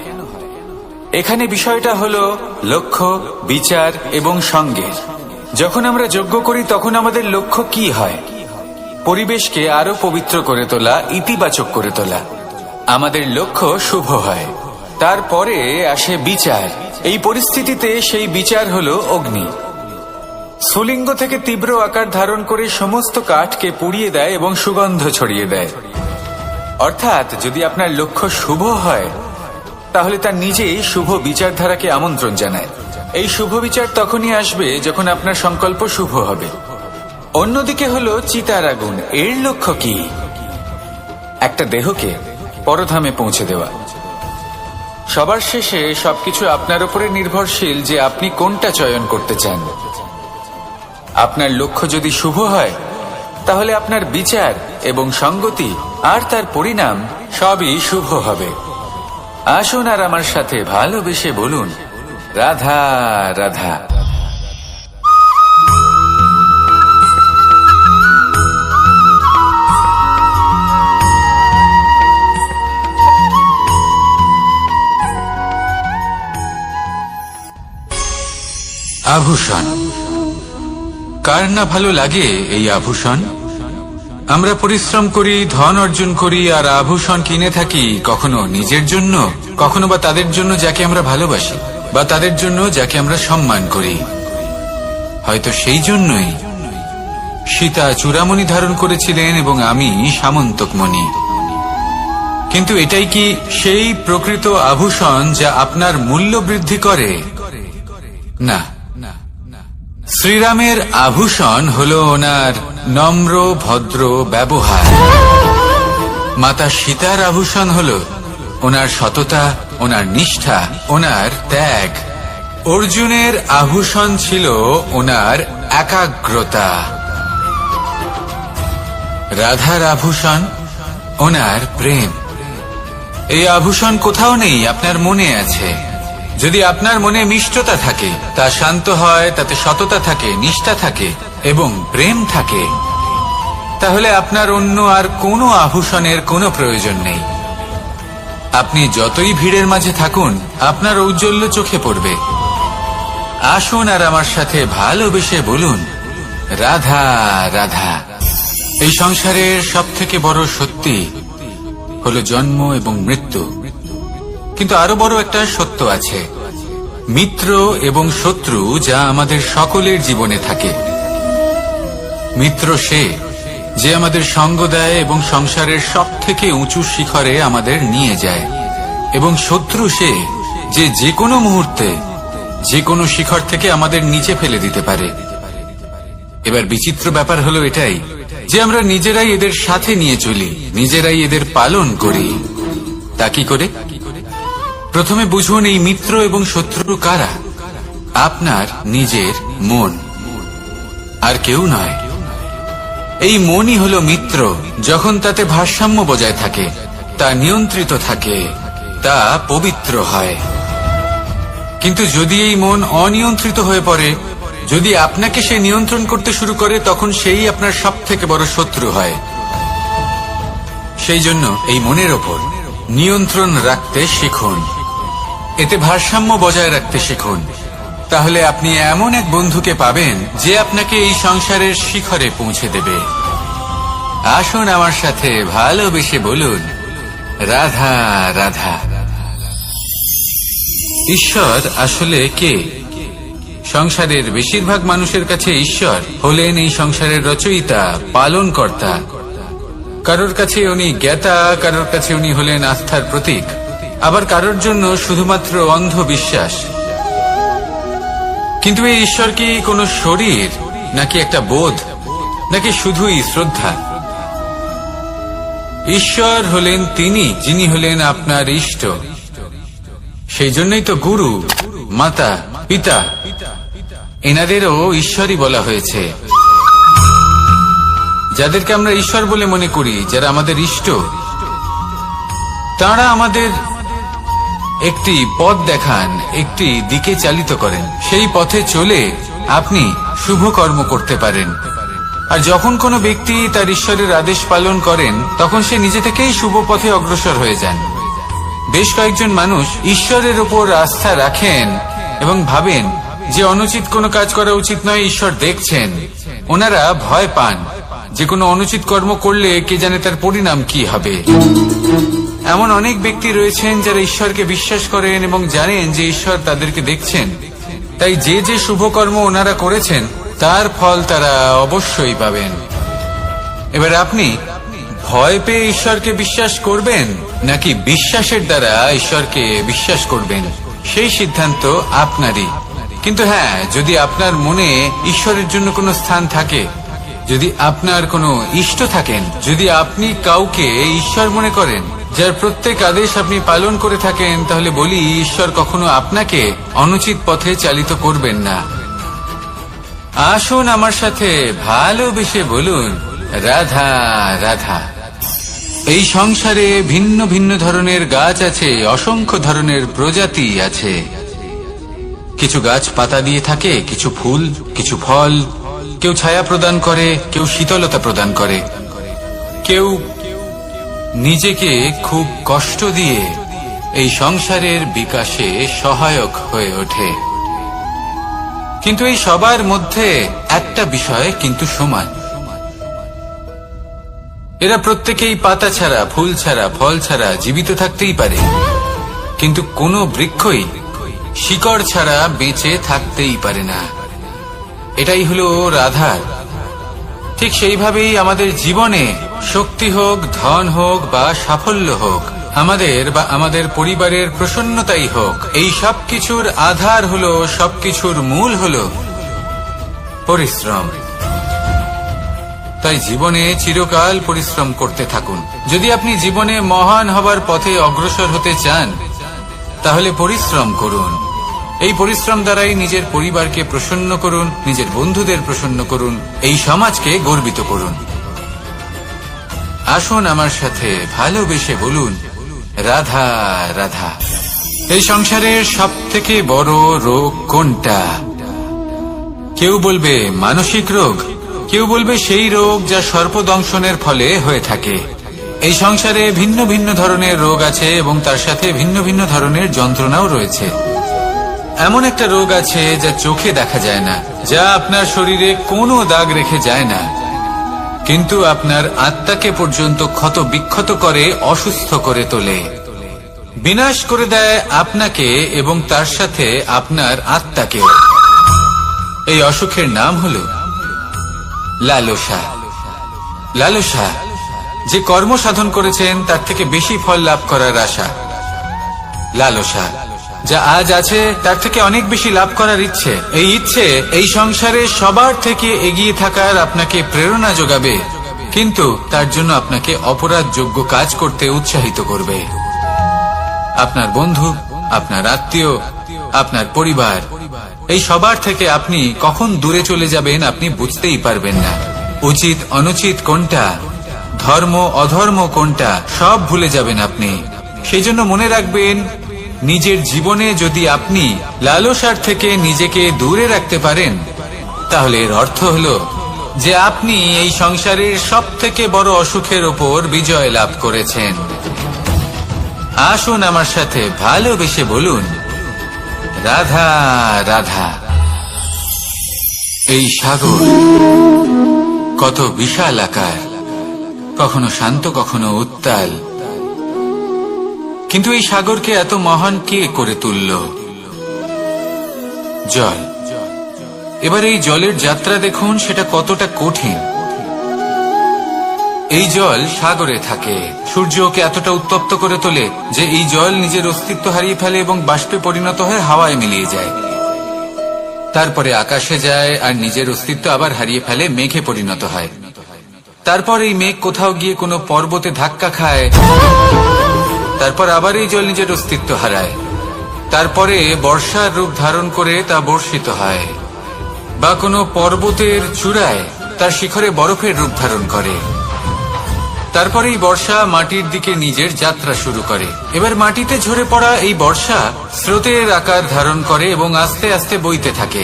এখানে বিষয়টা হলো লক্ষ্য, বিচার এবং সঙ্গের। যখন আমরা যজ্ঞ করি তখন আমাদের লক্ষ্য কি হয়? পরিবেশকে আরো পবিত্র করে তোলা, ইতিবাচক করে তোলা। আমাদের লক্ষ্য শুভ হয়। তারপরে আসে বিচার। এই পরিস্থিতিতে সেই বিচার হলো অগ্নি। স্ফুলিঙ্গ থেকে তীব্র আকার ধারণ করে সমস্ত কাঠকে পুড়িয়ে দেয় এবং সুগন্ধ ছড়িয়ে দেয়। অর্থাৎ যদি আপনার লক্ষ্য শুভ হয় তাহলে তার নিজেই শুভ বিচারধারাকে আমন্ত্রণ জানায়। এই শুভ বিচার তখনই আসবে যখন আপনার সংকল্প শুভ হবে। অন্যদিকে হলো চিতার আগুন। এর লক্ষ্য কি? একটা দেহকে পরধামে পৌঁছে দেওয়া। সবার শেষে সবকিছু আপনার উপরে নির্ভরশীল যে আপনি কোনটা চয়ন করতে চান। আপনার লক্ষ্য যদি শুভ হয় তাহলে আপনার বিচার এবং সঙ্গতি আর তার পরিণাম সবই শুভ হবে। আসুন আর আমার সাথে ভালোবেসে বলুন, রাধা রাধা। আভূষণ। কার না ভালো লাগে এই আভূষণ? আমরা পরিশ্রম করি, ধন অর্জন করি আর আভূষণ কিনে থাকি, কখনো নিজের জন্য, কখনো বা তাদের জন্য যাকে আমরা ভালোবাসি, বা তাদের জন্য যাকে আমরা সম্মান করি। হয়তো সেই জন্যই সীতা চূড়ামণি ধারণ করেছিলেন এবং আমি সামন্তকমণি। কিন্তু এটাই কি সেই প্রকৃত আভূষণ যা আপনার মূল্য বৃদ্ধি করে? না। শ্রীরামের আভূষণ হলো ওনার নম্র ভদ্র ব্যবহার। মাতা সীতার আভূষণ হলো ওনার সততা, ওনার নিষ্ঠা, ওনার ত্যাগ। অর্জুনের আভূষণ ছিল ওনার একাগ্রতা। রাধার আভূষণ ওনার প্রেম। এই আভূষণ কোথাও নেই, আপনার মনে আছে। যদি আপনার মনে মিষ্টতা থাকে, তা শান্ত হয়, তাতে সততা থাকে, নিষ্ঠা থাকে এবং প্রেম থাকে, তাহলে আপনার অন্য আর কোনো আভূষণের কোনো প্রয়োজন নেই। আপনি যতই ভিড়ের মাঝে থাকুন, আপনার ঔজ্জ্বল্য চোখে পড়বে। আসুন আর আমার সাথে ভালোবেসে বলুন, রাধা রাধা। এই সংসারের সবথেকে বড় সত্যি হলো জন্ম এবং মৃত্যু। কিন্তু আরো বড় একটা সত্য আছে, মিত্র এবং শত্রু, যা আমাদের সকলের জীবনে থাকে। মিত্র সে যে আমাদের সঙ্গ দেয় এবং সংসারের সবথেকে উঁচু শিখরে আমাদের নিয়ে যায়, এবং শত্রু সে যে যে কোনো মুহূর্তে যে কোনো শিখর থেকে আমাদের নিচে ফেলে দিতে পারে। এবার বিচিত্র ব্যাপার হলো এটাই যে আমরা নিজেরাই এদের সাথে নিয়ে চলি, নিজেরাই এদের পালন করি। তা কি করে? প্রথমে বুঝুন এই মিত্র এবং শত্রু কারা। আপনার নিজের মন, আর কেউ নয়। এই মনই হলো মিত্র। যখন তাতে ভারসাম্য বজায় থাকে, তা নিয়ন্ত্রিত থাকে, তা পবিত্র হয়। কিন্তু যদি এই মন অনিয়ন্ত্রিত হয়ে পড়ে, যদি আপনাকে সে নিয়ন্ত্রণ করতে শুরু করে, তখন সেই আপনার সবথেকে বড় শত্রু হয়। সেই জন্য এই মনের ওপর নিয়ন্ত্রণ রাখতে শিখুন, এতে ভারসাম্য বজায় রাখতে শিখুন। তাহলে আপনি এমন এক বন্ধুকে পাবেন যে আপনাকে এই সংসারের শিখরে পৌঁছে দেবে। আসুন আমার সাথে ভালোবেসে বলুন, রাধা রাধা। ঈশ্বর আসলে কে? সংসারের বেশিরভাগ মানুষের কাছে ঈশ্বর হলেন এই সংসারের রচয়িতা, পালনকর্তা। কারোর কাছে উনি জ্ঞাতা, কারোর কাছে উনি হলেন আস্থার প্রতীক, আবার কারোর জন্য শুধুমাত্র অন্ধ বিশ্বাস। কিন্তু এই ঈশ্বর কি কোনো শরীর, নাকি একটা বোধ, নাকি শুধুই শ্রদ্ধা? ঈশ্বর হলেন তিনি যিনি হলেন আপনার ইষ্ট। সেই জন্যই তো গুরু, মাতা, পিতা এনাদেরও ঈশ্বরই বলা হয়েছে। যাদেরকে আমরা ঈশ্বর বলে মনে করি, যারা আমাদের ইষ্ট, তারা আমাদের একটি পথ দেখান, একটি দিকে চালিত করেন। সেই পথে চলে আপনি শুভ কর্ম করতে পারেন। আর যখন কোনো ব্যক্তি তার ঈশ্বরের আদেশ পালন করেন, তখন সে নিজে থেকেই শুভ পথে অগ্রসর হয়ে যান। বেশ কয়েকজন মানুষ ঈশ্বরের উপর আস্থা রাখেন এবং ভাবেন যে অনুচিত কোনো কাজ করা উচিত নয়, ঈশ্বর দেখছেন। ওনারা ভয় পান যে কোনো অনুচিত কর্ম করলে কে জানে তার পরিণাম কি হবে। এমন অনেক ব্যক্তি রয়েছেন যারা ঈশ্বরকে বিশ্বাস করেন এবং জানেন যে ঈশ্বর তাদেরকে দেখছেন, তাই যে যে শুভ কর্ম ওনারা করেছেন তার ফল তারা অবশ্যই পাবেন। এবার আপনি ভয় পেয়ে ঈশ্বরকে বিশ্বাস করবেন নাকি বিশ্বাসের দ্বারা ঈশ্বরকে বিশ্বাস করবেন, সেই সিদ্ধান্ত আপনারই। কিন্তু হ্যাঁ, যদি আপনার মনে ঈশ্বরের জন্য কোনো স্থান থাকে, যদি আপনার কোনো ইষ্ট থাকেন, যদি আপনি কাউকে ঈশ্বর মনে করেন, যার প্রত্যেক আদেশ আপনি পালন করে থাকেন, তাহলে বলি ঈশ্বর কখনো আপনাকে অনুচিত পথে চালিত করবেন না। আসুন আমার সাথে ভালোবেসে বলুন, রাধা রাধা। এই সংসারে ভিন্ন ভিন্ন ধরনের গাছ আছে, অসংখ্য ধরনের প্রজাতি আছে। কিছু গাছ পাতা দিয়ে থাকে, কিছু ফুল, কিছু ফল। কেউ ছায়া প্রদান করে, কেউ শীতলতা প্রদান করে, কেউ নিজেকে খুব কষ্ট দিয়ে এই সংসারের বিকাশে সহায়ক হয়ে ওঠে। কিন্তু এই সবার মধ্যে একটা বিষয় কিন্তু সমান, এরা প্রত্যেকেই পাতা ছাড়া, ফুল ছাড়া, ফল ছাড়া জীবিত থাকতেই পারে, কিন্তু কোনো বৃক্ষই শিকড় ছাড়া বেঁচে থাকতেই পারে না। এটাই হলো রাধার। ঠিক সেইভাবেই আমাদের জীবনে শক্তি হোক, ধন হোক বা সাফল্য হোক, আমাদের বা আমাদের পরিবারের প্রসন্নতাই হোক, এই সব কিছুর আধার হলো, সবকিছুর মূল হলো পরিশ্রম। তাই জীবনে চিরকাল পরিশ্রম করতে থাকুন। যদি আপনি জীবনে মহান হবার পথে অগ্রসর হতে চান, তাহলে পরিশ্রম করুন। এই পরিশ্রম দ্বারাই নিজের পরিবারকে প্রসন্ন করুন, নিজের বন্ধুদের প্রসন্ন করুন, এই সমাজকে গর্বিত করুন। আসুন আমার সাথে ভালোবেসে বলুন, রাধা রাধা। এই সংসারের সব থেকে বড় রোগ কোনটা? কেউ বলবে মানসিক রোগ, কেউ বলবে সেই রোগ যা সর্পদংশনের ফলে হয়ে থাকে। এই সংসারে ভিন্ন ভিন্ন ধরনের রোগ আছে এবং তার সাথে ভিন্ন ভিন্ন ধরনের যন্ত্রণাও রয়েছে। এমন একটা রোগ আছে যা চোখে দেখা যায় না, যা আপনার শরীরে কোনো দাগ রেখে যায় না, কিন্তু আপনার আত্মাকে পর্যন্ত ক্ষত বিক্ষত করে, অসুস্থ করে তোলে, বিনাশ করে দেয় আপনাকে এবং তার সাথে আপনার আত্মাকেও। এই অসুখের নাম হল লালসা। লালসা, যে কর্ম সাধন করেছেন তার থেকে বেশি ফল লাভ করার আশা। লালসা, যা আজ আছে তার থেকে অনেক বেশি লাভ করার ইচ্ছে। এই ইচ্ছে এই সংসারে সবার থেকে এগিয়ে থাকার আপনাকে প্রেরণা যোগাবে, কিন্তু তার জন্য আপনাকে অপরাধযোগ্য কাজ করতে উৎসাহিত করবে। আপনার বন্ধু, আপনার আত্মীয়, আপনার পরিবার, এই সবার থেকে আপনি কখন দূরে চলে যাবেন আপনি বুঝতেই পারবেন না। উচিত অনুচিত কোনটা, ধর্ম অধর্ম কোনটা, সব ভুলে যাবেন আপনি। সেই জন্য মনে রাখবেন, নিজের জীবনে যদি আপনি লালসার থেকে নিজেকে দূরে রাখতে পারেন, তাহলে এর অর্থ হলো যে আপনি এই সংসারের সব থেকে বড় অসুখের ওপর বিজয় লাভ করেছেন। আসুন আমার সাথে ভালোবেসে বলুন, রাধা রাধা। এই সাগর কত বিশাল আকার, কখনো শান্ত কখনো উত্তাল, কিন্তু এই সাগরকে এত মহান কে করে তুলল? জল। এবার এই জলের যাত্রা দেখুন, সেটা কতটা কঠিন। এই জল সাগরে থাকে, সূর্য ওকে এতটা উত্তপ্ত করে তোলে যে এই জল নিজের অস্তিত্ব হারিয়ে ফেলে এবং বাষ্পে পরিণত হয়ে হাওয়ায় মিলিয়ে যায়। তারপরে আকাশে যায় আর নিজের অস্তিত্ব আবার হারিয়ে ফেলে, মেঘে পরিণত হয়। তারপর এই মেঘ কোথাও গিয়ে কোনো পর্বতে ধাক্কা খায়, তারপর আবার এই জল নিজের অস্তিত্ব হারায়। তারপরে বর্ষার রূপ ধারণ করে তা বর্ষিত হয়, বা কোনো পর্বতের চূড়ায় তার শিখরে বরফের রূপ ধারণ করে। তারপরেই বর্ষা মাটির দিকে নিজের যাত্রা শুরু করে। এবার মাটিতে ঝরে পড়া এই বর্ষা স্রোতের আকার ধারণ করে এবং আস্তে আস্তে বইতে থাকে।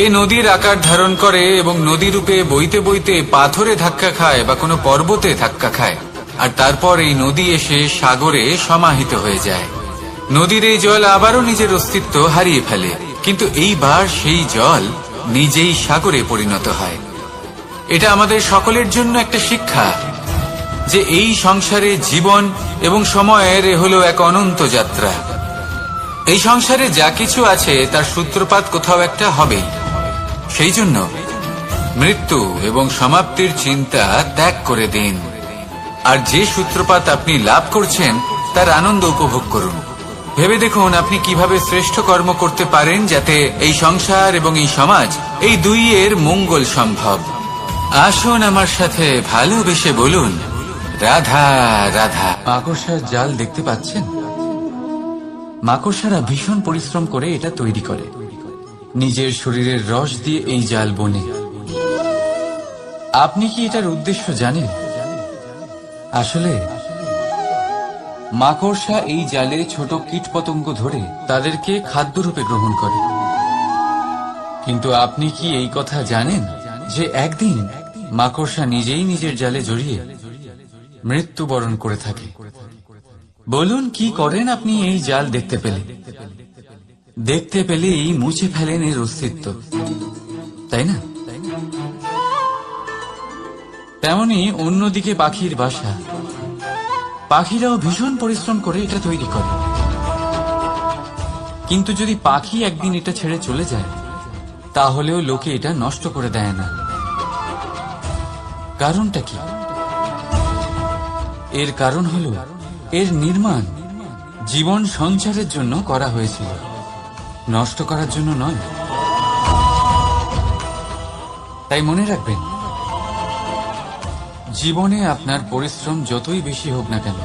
এই নদীর আকার ধারণ করে এবং নদী রূপে বইতে বইতে পাথরে ধাক্কা খায় বা কোনো পর্বতে ধাক্কা খায়, আর তারপর এই নদী এসে সাগরে সমাহিত হয়ে যায়। নদীর এই জল আবারও নিজের অস্তিত্ব হারিয়ে ফেলে, কিন্তু এইবার সেই জল নিজেই সাগরে পরিণত হয়। এটা আমাদের সকলের জন্য একটা শিক্ষা যে এই সংসারে জীবন এবং সময়ের হলো এক অনন্ত যাত্রা। এই সংসারে যা কিছু আছে তার সূত্রপাত কোথাও একটা হবেই। সেই জন্য মৃত্যু এবং সমাপ্তির চিন্তা ত্যাগ করে দিন, আর যে সূত্রপাত আপনি লাভ করছেন তার আনন্দ উপভোগ করুন। ভেবে দেখুন আপনি কিভাবে শ্রেষ্ঠ কর্ম করতে পারেন যাতে এই সংসার এবং এই সমাজ এই দুইয়ের মঙ্গল সম্ভব। আসুন আমার সাথে ভালোবেসে বলুন, রাধা রাধা। মাকড়সার জাল দেখতে পাচ্ছেন? মাকড়সারা ভীষণ পরিশ্রম করে এটা তৈরি করে। নিজের শরীরের রস দিয়ে এই জাল বোনে। আপনি কি এটার উদ্দেশ্য জানেন? আসলে মাকড়সা এই জালে ছোট কীটপতঙ্গ ধরে তাদেরকে খাদ্যরূপে গ্রহণ করে। কিন্তু আপনি কি এই কথা জানেন যে একদিন মাকড়সা নিজেই নিজের জালে জড়িয়ে মৃত্যুবরণ করে থাকে? বলুন, কি করেন আপনি এই জাল দেখতে পেলে? দেখতে পেলেই মুছে ফেলেন এর অস্তিত্ব, তাই না? তেমনি অন্যদিকে পাখির বাসা। পাখিরাও ভীষণ পরিশ্রম করে এটা তৈরি করে। কিন্তু যদি পাখি একদিন এটা ছেড়ে চলে যায়, তাহলেও লোকে এটা নষ্ট করে দেয় না। কারণটা কি? এর কারণ হলো এর নির্মাণ জীবন সঞ্চারের জন্য করা হয়েছিল, নষ্ট করার জন্য নয়। তাই মনে রাখবেন, জীবনে আপনার পরিশ্রম যতই বেশি হোক না কেন,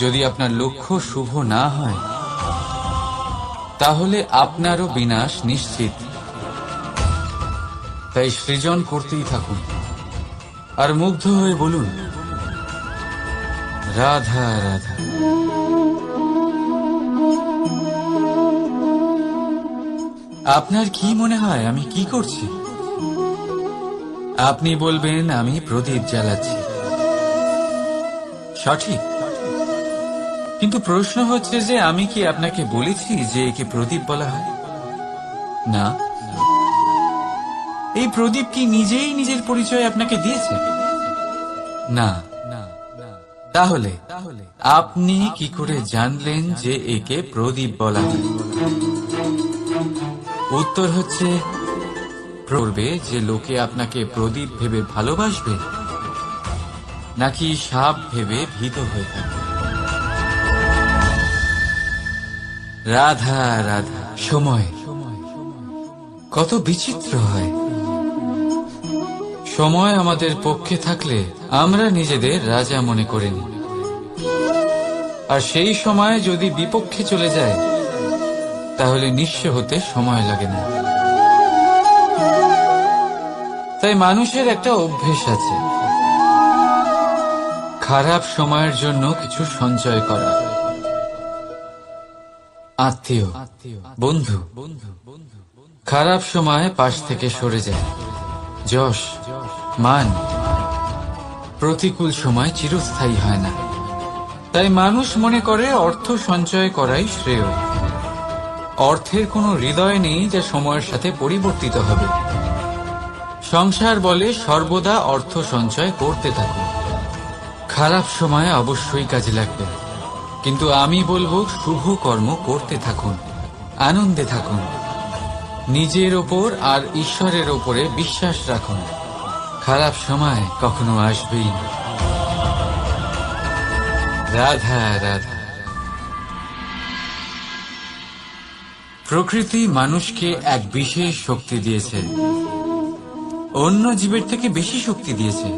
যদি আপনার লক্ষ্য শুভ না হয়, তাহলে আপনারও বিনাশ নিশ্চিত। তাই সৃজন করতেই থাকুন আর মুগ্ধ হয়ে বলুন, রাধা রাধা। আপনার কি মনে হয় আমি কি করছি? আপনি বলবেন আমি প্রদীপ জ্বালাচ্ছি। সঠিক, কিন্তু প্রশ্ন হচ্ছে যে আমি কি আপনাকে বলেছি যে একে প্রদীপ বলা হয়? না। এই প্রদীপ কি নিজেই নিজের পরিচয় আপনাকে দিয়েছে? না। তাহলে আপনি কি করে জানলেন যে একে প্রদীপ বলা হয়? উত্তর হচ্ছে, করবে যে লোকে আপনাকে প্রদীপ ভেবে ভালোবাসবে নাকি সাপ ভেবে ভীত হয়ে থাকবে। রাধা রাধা। সময় কত বিচিত্র হয়। সময় আমাদের পক্ষে থাকলে আমরা নিজেদের রাজা মনে করে নিই, আর সেই সময় যদি বিপক্ষে চলে যায় তাহলে নিঃস্ব হতে সময় লাগে না। তাই মানুষের একটা অভ্যেস আছে, খারাপ সময়ের জন্য কিছু সঞ্চয় করা। আত্মীয়, বন্ধু খারাপ সময় পাশ থেকে সরে যায়। যশ, মান প্রতিকূল সময় চিরস্থায়ী হয় না। তাই মানুষ মনে করে অর্থ সঞ্চয় করাই শ্রেয়। অর্থের কোনো হৃদয় নেই যা সময়ের সাথে পরিবর্তিত হবে। সংসার বলে সর্বদা অর্থ সঞ্চয় করতে থাকুন। খারাপ সময় অবশ্যই কাজে লাগবে, কিন্তু আমি বলবো শুভ কর্ম করতে থাকুন, আনন্দে থাকুন, নিজের ওপর আর ঈশ্বরের ওপরে বিশ্বাস রাখুন। খারাপ সময় কখনো আসবেই না। রাধা রাধা। প্রকৃতি মানুষকে এক বিশেষ শক্তি দিয়েছে, অন্য জীবের থেকে বেশি শক্তি দিয়েছে।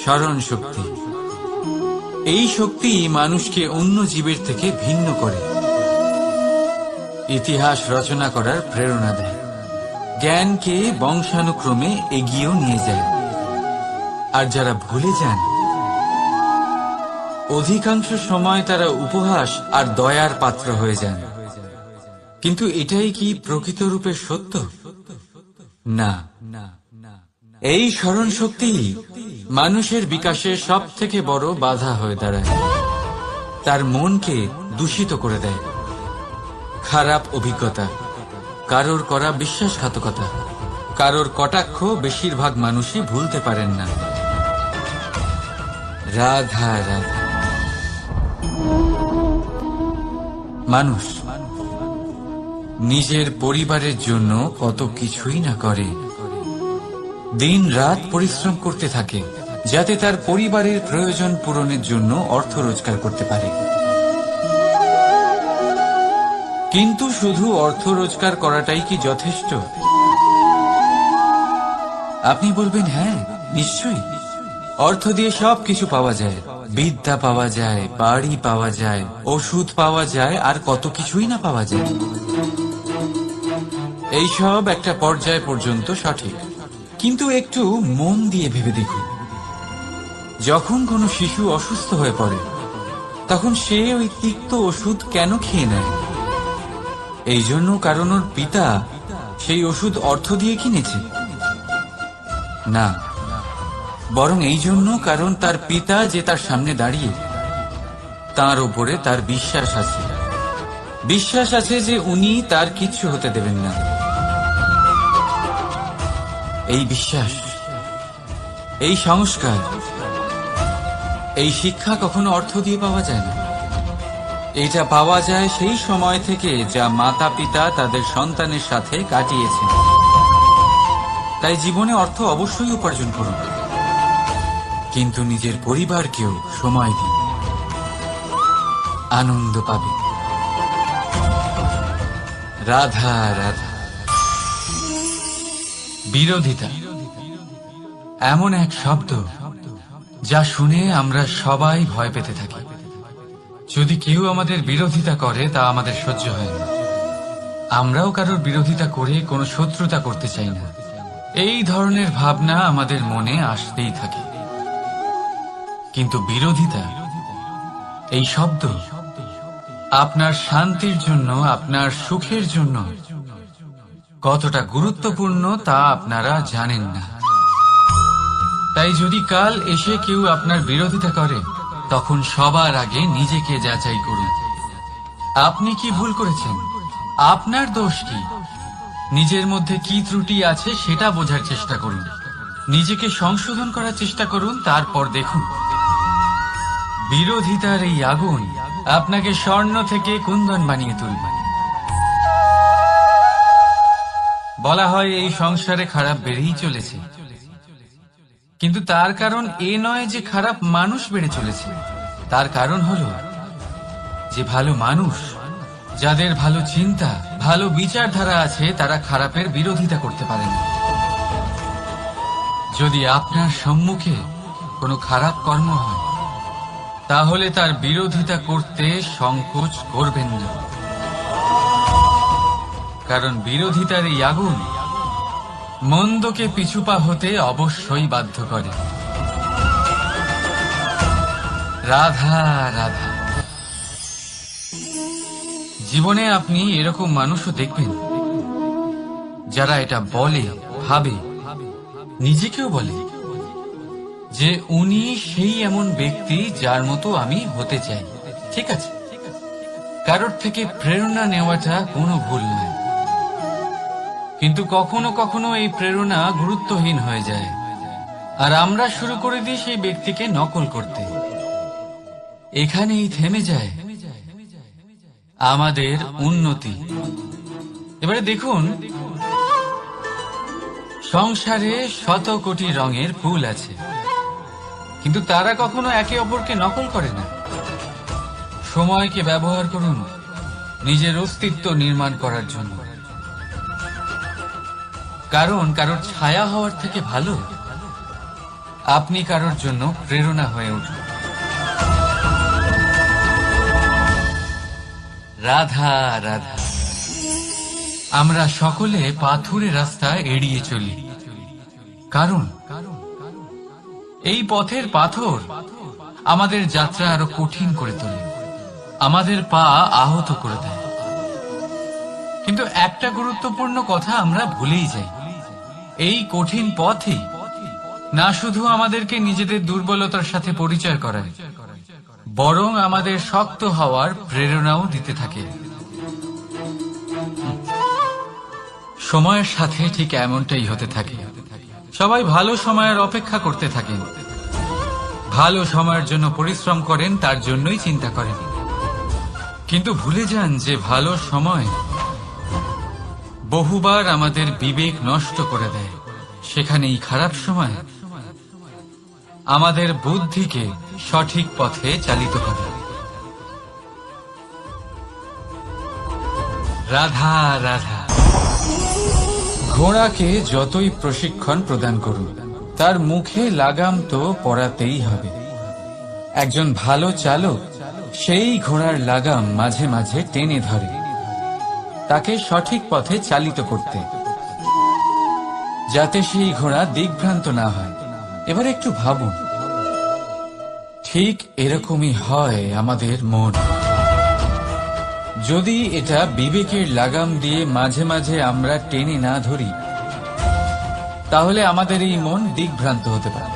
স্মরণ শক্তি। এই শক্তি মানুষকে অন্য জীবের থেকে ভিন্ন করে, ইতিহাস রচনা করার প্রেরণা দেয়। জ্ঞানকে বংশানুক্রমে এগিয়েও নিয়ে যায়। আর যারা ভুলে যান, অধিকাংশ সময় তারা উপহাস আর দয়ার পাত্র হয়ে যান। কিন্তু এটাই কি প্রকৃত রূপে সত্য? না। এই স্মরণ শক্তি মানুষের বিকাশে সব থেকে বড় বাধা হয়ে দাঁড়ায়। তার মনকে দূষিত করে দেয়। খারাপ অভিজ্ঞতা, কারোর করা বিশ্বাসঘাতকতা, কারোর কটাক্ষ বেশিরভাগ মানুষই ভুলতে পারেন না। রাধা রাধা। মানুষ নিজের পরিবারের জন্য কত কিছুই না করে, দিন রাত পরিশ্রম করতে থাকে যাতে তার পরিবারের প্রয়োজন পূরণের জন্য অর্থ রোজগার করতে পারে। কিন্তু শুধু অর্থ রোজগার করাটাই কি যথেষ্ট? আপনি বলবেন, হ্যাঁ নিশ্চয়ই, অর্থ দিয়ে সব কিছু পাওয়া যায়, বিদ্যা পাওয়া যায়, বাড়ি পাওয়া যায়, ওষুধ পাওয়া যায়, আর কত কিছুই না পাওয়া যায়। এইসব একটা পর্যায় পর্যন্ত সঠিক, কিন্তু একটু মন দিয়ে ভেবে দেখুন, যখন কোনো শিশু অসুস্থ হয়ে পড়ে তখন সে ওই তিক্ত ওষুধ কেন খেয়ে নেয়? এই জন্য কারণ ওর পিতা সেই ওষুধ অর্থ দিয়ে কিনেছে? না, বরং এই জন্য কারণ তার পিতা যে তার সামনে দাঁড়িয়ে, তার উপরে তার বিশ্বাস আছে। বিশ্বাস আছে যে উনি তার কিচ্ছু হতে দেবেন না। এই বিশ্বাস, এই সংস্কার, এই শিক্ষা কখনো অর্থ দিয়ে পাওয়া যায় না। এটা পাওয়া যায় সেই সময় থেকে যা মাতা পিতা তাদের সন্তানের সাথে কাটিয়েছেন। তাই জীবনে অর্থ অবশ্যই উপার্জন করুন, কিন্তু নিজের পরিবারকেও সময় দিন, আনন্দ পাবে। রাধা রাধা। বিরোধিতা এমন এক শব্দ যা শুনে আমরা সবাই ভয় পেতে থাকি। যদি কেউ আমাদের বিরোধিতা করে তা আমাদের সহ্য হয় না। আমরাও কারোর বিরোধিতা করে কোনো শত্রুতা করতে চাই না। এই ধরনের ভাবনা আমাদের মনে আসতেই থাকে। কিন্তু বিরোধিতা, এই শব্দ আপনার শান্তির জন্য, আপনার সুখের জন্য কতটা গুরুত্বপূর্ণ তা আপনারা জানেন না। তাই যদি কাল এসে কেউ আপনার বিরোধিতা করে, তখন সবার আগে নিজেকে যাচাই করুন। আপনি কি ভুল করেছেন? আপনার দোষ কি? নিজের মধ্যে কি ত্রুটি আছে সেটা বোঝার চেষ্টা করুন, নিজেকে সংশোধন করার চেষ্টা করুন, তারপর দেখুন বিরোধিতার এই আগুন আপনাকে স্বর্ণ থেকে কুন্দন বানিয়ে তুলবে। বলা হয় এই সংসারে খারাপ বেড়েই চলেছে, কিন্তু তার কারণ এ নয় যে খারাপ মানুষ বেড়ে চলেছে। তার কারণ হলো যে ভালো মানুষ, যাদের ভালো চিন্তা, ভালো বিচারধারা আছে, তারা খারাপের বিরোধিতা করতে পারে না। যদি আপনার সম্মুখে কোনো খারাপ কর্ম হয়, তাহলে তার বিরোধিতা করতে সংকোচ করবেন না, কারণ বিরোধিতার এই আগুন মন্দকে পিছুপা হতে অবশ্যই বাধ্য করে। রাধা রাধা। জীবনে আপনি এরকম মানুষও দেখবেন যারা এটা বলে, ভাবে, নিজেকেও বলে যে উনি সেই এমন ব্যক্তি যার মতো আমি হতে চাই। ঠিক আছে, কারোর থেকে প্রেরণা নেওয়াটা কোনো ভুল নয়, কিন্তু কখনো কখনো এই প্রেরণা গুরুত্বহীন হয়ে যায় আর আমরা শুরু করে দিই সেই ব্যক্তিকে নকল করতে। এখানেই থেমে যায় আমাদের উন্নতি। এবারে দেখুন, সংসারে শত কোটি রঙের ফুল আছে, কিন্তু তারা কখনো একে অপরকে নকল করে না। সময়কে ব্যবহার করুন নিজের অস্তিত্ব নির্মাণ করার জন্য, কারণ কারোর ছায়া হওয়ার থেকে ভালো আপনি কারোর জন্য প্রেরণা হয়ে উঠুন। রাধা রাধা। আমরা সকলে পাথুরে রাস্তা এড়িয়ে চলি, কারণ এই পথের পাথর আমাদের যাত্রা আরো কঠিন করে তোলে, আমাদের পা আহত করে দেয়। কিন্তু একটা গুরুত্বপূর্ণ কথা আমরা ভুলেই যাই, এই কঠিন পথই না শুধু আমাদেরকে নিজেদের দুর্বলতার সাথে পরিচয় করায়, বরং আমাদের শক্ত হওয়ার প্রেরণাও দিতে থাকে। সময়ের সাথে ঠিক এমনটাই হতে থাকে। সবাই ভালো সময়ের অপেক্ষা করতে থাকেন, ভালো সময়ের জন্য পরিশ্রম করেন, তার জন্যই চিন্তা করেন, কিন্তু ভুলে যান যে ভালো সময় বহুবার আমাদের বিবেক নষ্ট করে দেয়। সেখানেই খারাপ সময় আমাদের বুদ্ধিকে সঠিক পথে চালিত করে। রাধা রাধা। ঘোড়াকে যতই প্রশিক্ষণ প্রদান করুন, তার মুখে লাগাম তো পরাতেই হবে। একজন ভালো চালক সেই ঘোড়ার লাগাম মাঝে মাঝে টেনে ধরে, তাকে সঠিক পথে চালিত করতে, যাতে সেই ঘোড়া দিকভ্রান্ত না হয়। এবার একটু ভাবুন, ঠিক এরকমই হয় আমাদের মন। যদি এটা বিবেকের লাগাম দিয়ে মাঝে মাঝে আমরা টেনে না ধরি, তাহলে আমাদের এই মন দিকভ্রান্ত হতে পারে।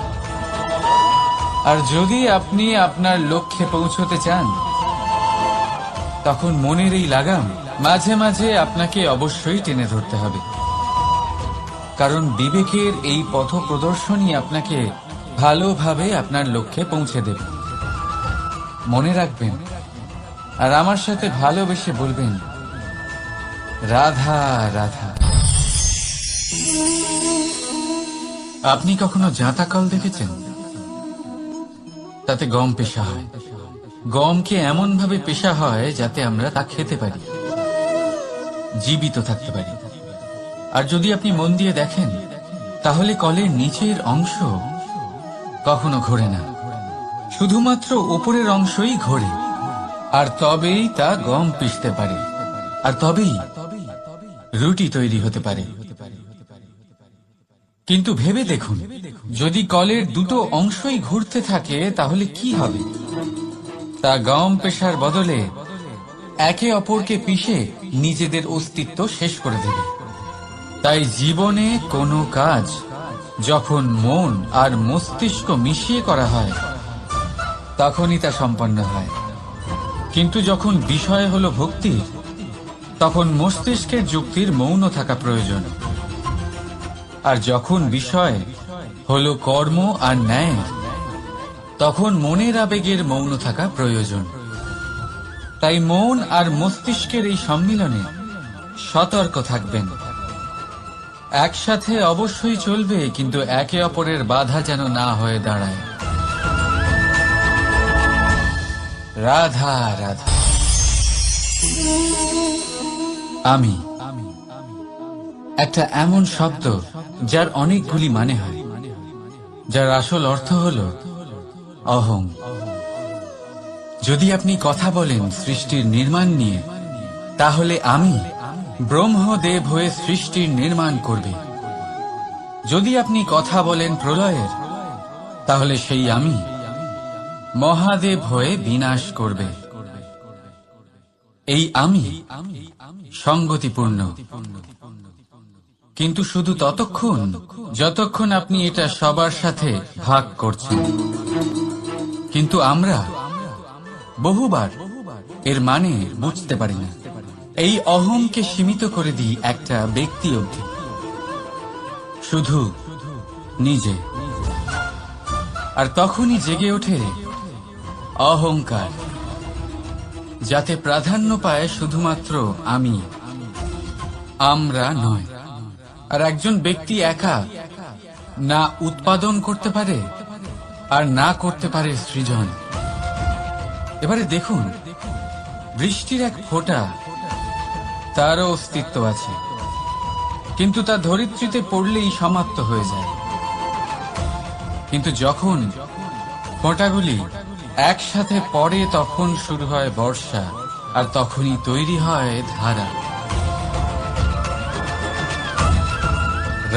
আর যদি আপনি আপনার লক্ষ্যে পৌঁছতে চান, তখন মনের এই লাগাম মাঝে মাঝে আপনাকে অবশ্যই টেনে ধরতে হবে, কারণ বিবেকের এই পথ প্রদর্শনই আপনাকে ভালোভাবে আপনার লক্ষ্যে পৌঁছে দেবে। মনে রাখবেন, আর আমার সাথে ভালোবেসে বলবেন, রাধা রাধা। আপনি কখনো জাঁতা কল দেখেছেন? তাতে গম পেশা হয়। গমকে এমন ভাবে পেশা হয় যাতে আমরা তা খেতে পারি, জীবিত থাকতে পারি। আর যদি আপনি মন দিয়ে দেখেন, তাহলে কলের নিচের অংশ কখনো ঘোরে না, শুধুমাত্র উপরের অংশই ঘোরে। আর তবেই তা গম পিষতে পারে, আর তবেই রুটি তৈরি হতে পারে। কিন্তু ভেবে দেখুন, যদি কলের দুটো অংশই ঘুরতে থাকে, তাহলে কি হবে? তা গম পেশার বদলে একে অপরকে পিষে নিজেদের অস্তিত্ব শেষ করে দেবে। তাই জীবনে কোনো কাজ যখন মন আর মস্তিষ্ক মিশিয়ে করা হয়, তখনই তা সম্পন্ন হয়। কিন্তু যখন বিষয় হলো ভক্তি, তখন মস্তিষ্কের যুক্তির মৌন থাকা প্রয়োজন। আর যখন বিষয় হলো কর্ম আর ন্যায়, তখন মনের আবেগের মৌন থাকা প্রয়োজন। তাই মন আর মস্তিষ্কের এই সম্মিলনে সতর্ক থাকবেন। একসাথে অবশ্যই চলবে, কিন্তু একে অপরের বাধা যেন না হয়ে দাঁড়ায়। রাধা রাধা। আমি একটা এমন শব্দ যার অনেকগুলি মানে হয়, যার আসল অর্থ হল অহং। যদি আপনি কথা বলেন সৃষ্টির নির্মাণ নিয়ে, তাহলে আমি ব্রহ্মদেব হয়ে সৃষ্টির নির্মাণ করবে। যদি আপনি কথা বলেন প্রলয়ের, তাহলে সেই আমি মহাদেব হয়ে বিনাশ করবে। এই আমি সঙ্গতিপূর্ণ, কিন্তু শুধু ততক্ষণ যতক্ষণ আপনি এটা সবার সাথে ভাগ করছেন। কিন্তু আমরা বহুবার এর মানে বুঝতে পারি না। এই অহংকে সীমিত করে দিই একটা ব্যক্তি অবধি, শুধু নিজে। আর তখনই জেগে ওঠে অহংকার, যাতে প্রাধান্য পায় শুধুমাত্র আমি, আমরা নয়। আর একজন ব্যক্তি একা না উৎপাদন করতে পারে আর না করতে পারে সৃজন। এবারে দেখুন, বৃষ্টির এক ফোঁটা, তারও অস্তিত্ব আছে, কিন্তু তা ধরিত্রীতে পড়লেই সমাপ্ত হয়ে যায়। কিন্তু যখন ফোঁটাগুলি একসাথে পড়ে, তখন শুরু হয় বর্ষা, আর তখনই তৈরি হয় ধারা।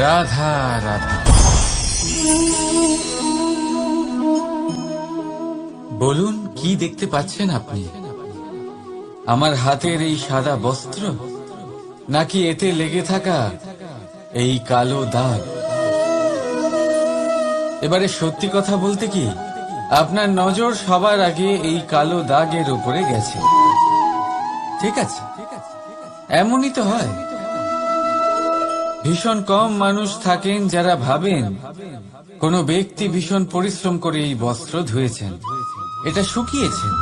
রাধা রাধা। বলুন, কি দেখতে পাচ্ছেন আপনি? আমার হাতের এই সাদা বস্ত্র, নাকি এতে লেগে থাকা এই কালো দাগ? এবারে সত্যি কথা বলতে কি, আপনার নজর সবার আগে এই কালো দাগের উপরে গেছে। ঠিক আছে, এমনই তো হয়। ভীষণ কম মানুষ থাকেন যারা ভাবেন কোনো ব্যক্তি ভীষণ পরিশ্রম করে এই বস্ত্র ধুয়েছেন, এটা শুকিয়েছেন।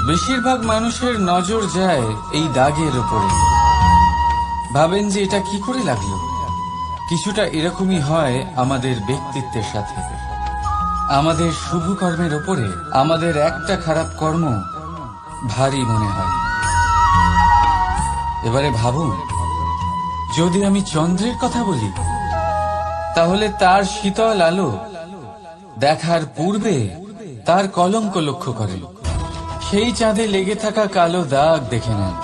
বেশিরভাগ মানুষের নজর যায় এই দাগের উপরে, ভাবেন যে এটা কি করে লাগলো। কিছুটা এরকমই হয় আমাদের ব্যক্তিত্বের সাথে। আমাদের শুভ কর্মের ওপরে আমাদের একটা খারাপ কর্ম ভারী মনে হয়। এবারে ভাবুন, যদি আমি চন্দ্রের কথা বলি, তাহলে তার শীতল আলো দেখার পূর্বে তার কলঙ্ক লক্ষ্য করেন, সেই চাঁদে লেগে থাকা কালো দাগ দেখে নেন।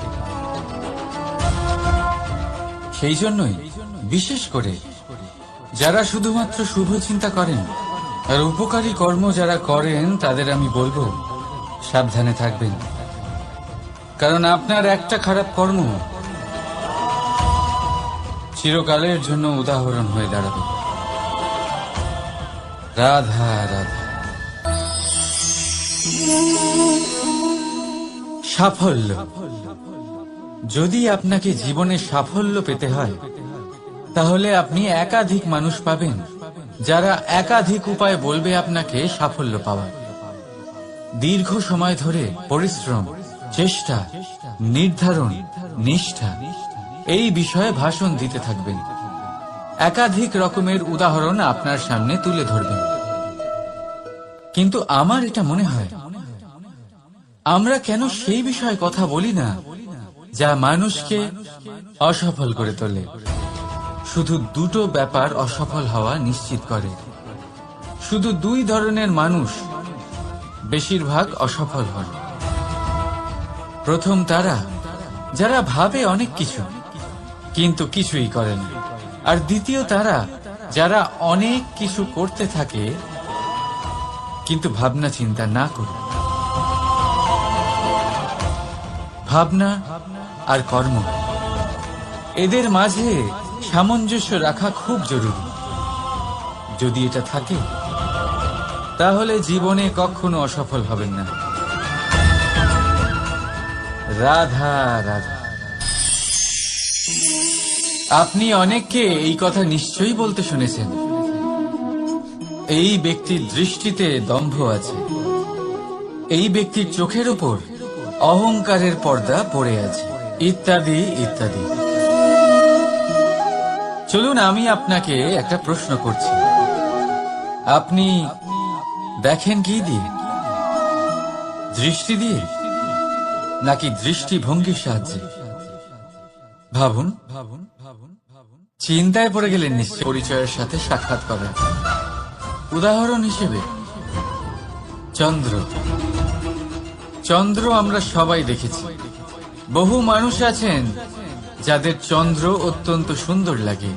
সেই জন্যই বিশেষ করে যারা শুধুমাত্র শুভ চিন্তা করেন আর উপকারী কর্ম যারা করেন, তাদের আমি বলবো সাবধানে থাকবেন। কারণ আপনার একটা খারাপ কর্ম চিরকালের জন্য উদাহরণ হয়ে দাঁড়াবে। রাধা রাধা। সাফল্য। যদি আপনাকে জীবনে সাফল্য পেতে হয়, তাহলে আপনি একাধিক মানুষ পাবেন যারা একাধিক উপায় বলবে আপনাকে সাফল্য পাওয়ার। দীর্ঘ সময় ধরে পরিশ্রম, চেষ্টা, নির্ধারণ, নিষ্ঠা এই বিষয়ে ভাষণ দিতে থাকবেন। একাধিক রকমের উদাহরণ আপনার সামনে তুলে ধরবেন। কিন্তু আমার এটা মনে হয়, আমরা কেন সেই বিষয়ে কথা বলি না যা মানুষকে অসফল করে তোলে? শুধু দুটো ব্যাপার অসফল হওয়া নিশ্চিত করে। শুধু দুই ধরনের মানুষ বেশিরভাগ অসফল হন। প্রথম তারা যারা ভাবে অনেক কিছু কিন্তু কিছুই করে না। আর দ্বিতীয় তারা যারা অনেক কিছু করতে থাকে কিন্তু ভাবনা চিন্তা না করে। ভাবনা আর কর্ম, এদের মাঝে সামঞ্জস্য রাখা খুব জরুরি। যদি এটা থাকে, তাহলে জীবনে কখনো অসফল হবেন না। রাধা রাধা। আপনি অনেককে এই কথা নিশ্চয়ই বলতে শুনেছেন, এই ব্যক্তির দৃষ্টিতে দম্ভ আছে, এই ব্যক্তির চোখের উপর অহংকারের পর্দা পড়ে আছে, ইত্যাদি ইত্যাদি। চলুন, আমি আপনাকে একটা প্রশ্ন করছি। আপনি দেখেন কি দিয়ে? দৃষ্টি দিয়ে নাকি দৃষ্টিভঙ্গির সাহায্যে? ভাবুন। চিন্তায় পড়ে গেলেন নিশ্চয় পরিচয়ের সাথে সাক্ষাৎ করেন। উদাহরণ হিসেবে চন্দ্র। চন্দ্র আমরা সবাই দেখেছি। বহু মানুষ আছেন যাদের চন্দ্র অত্যন্ত সুন্দর লাগে।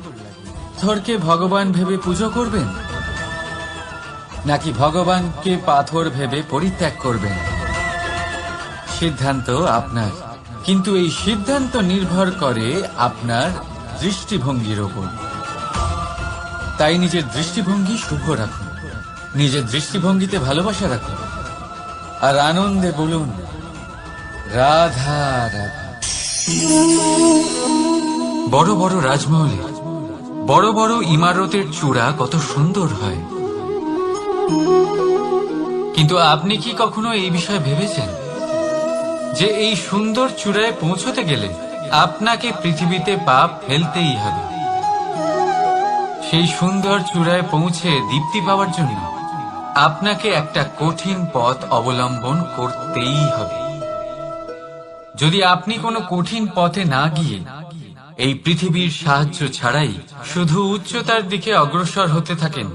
পাথরকে ভগবান ভেবে পুজো করবেন নাকি ভগবানকে পাথর ভেবে পরিত্যাগ করবেন, সিদ্ধান্ত আপনার। কিন্তু এই সিদ্ধান্ত নির্ভর করে আপনার দৃষ্টিভঙ্গির ওপর। তাই নিজের দৃষ্টিভঙ্গি শুভ রাখুন, নিজের দৃষ্টিভঙ্গিতে ভালোবাসা রাখুন, আর আনন্দে বলুন রাধা রাধা। বড় বড় রাজমহলে বড় বড় ইমারতের চূড়া কত সুন্দর হয়, কিন্তু আপনি কি কখনো এই বিষয়ে ভেবেছেন যে এই সুন্দর চূড়ায় পৌঁছতে গেলে আপনাকে পৃথিবীতে পাপ ফেলতেই হবে? সেই সুন্দর চূড়ায় পৌঁছে দীপ্তি পাওয়ার জন্য আপনাকে একটা কঠিন পথ অবলম্বন করতেই হবে। যদি আপনি কোনো কঠিন পথে না গিয়ে এই পৃথিবীর সাহায্য ছাড়াই শুধু উচ্চতার দিকে অগ্রসর হতে থাকেন,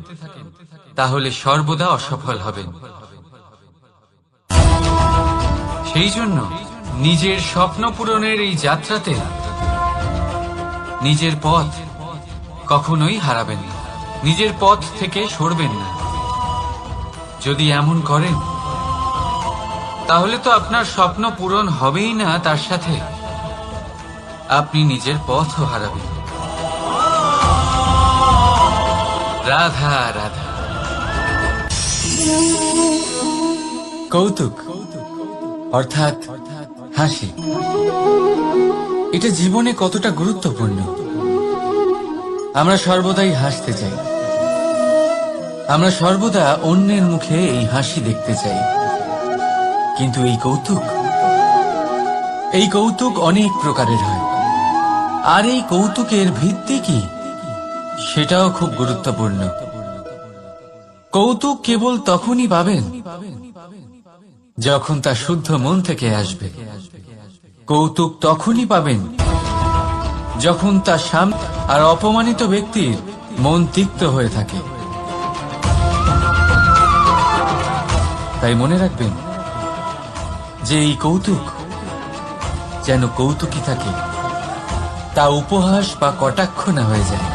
তাহলে সর্বদা অসফল হবেন। সেই জন্য নিজের স্বপ্ন পূরণের এই যাত্রাতে নিজের পথ কখনোই হারাবেন না, নিজের পথ থেকে সরবেন না। যদি এমন করেন তাহলে তো আপনার স্বপ্ন পূরণ হবেই না, তার সাথে আপনি নিজের পথও হারাবেন। রাধা রাধা। কৌতুক অর্থাৎ হাসি, এটা জীবনে কতটা গুরুত্বপূর্ণ। আমরা সর্বদাই হাসতে চাই, আমরা সর্বদা অন্যের মুখে এই হাসি দেখতে চাই। কিন্তু এই কৌতুক অনেক প্রকারের হয়, আর এই কৌতুকের ভিত্তি কি সেটাও খুব গুরুত্বপূর্ণ। কৌতুক কেবল তখনই পাবেন যখন তা শুদ্ধ মন থেকে আসবে। কৌতুক তখনই পাবেন যখন তা সামনে আর অপমানিত ব্যক্তির মন তিক্ত হয়ে থাকে। তাই মনে রাখবেন যে এই কৌতুক যেন কৌতুকই থাকে, তা উপহাস বা কটাক্ষ না হয়ে যায়।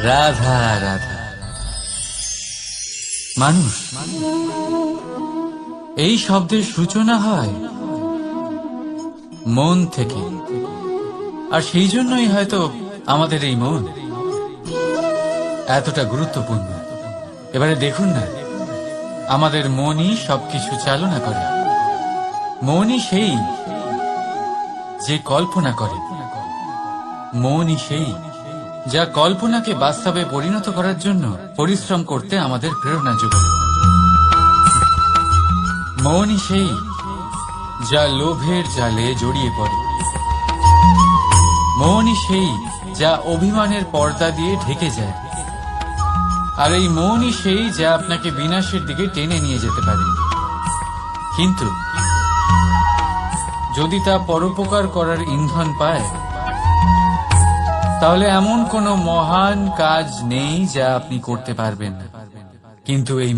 রাধা রাধা। মানুষ, এই শব্দের সূচনা হয় মন থেকে, আর সেই জন্যই হয়তো আমাদের এই মন এতটা গুরুত্বপূর্ণ। এবারে দেখুন না, আমাদের মনই সবকিছু চালনা করে। মনই সেই যে কল্পনা করে, মনই সেই যা কল্পনাকে বাস্তবে পরিণত করার জন্য পরিশ্রম করতে আমাদের প্রেরণা যোগায়। মনই সেই যা লোভের জালে জড়িয়ে পড়ে। মনই সেই যা অভিমানের পর্দা দিয়ে ঢেকে যায়। আর এই মনই সেই যা আপনাকে বিনাশের দিকে টেনে নিয়ে যেতে পারে। কিন্তু যদি তা পরোপকার করার ইন্ধন পায়, তাহলে এমন কোনো মহান কাজ নেই যা আপনি করতে পারবেন না। কিন্তু এই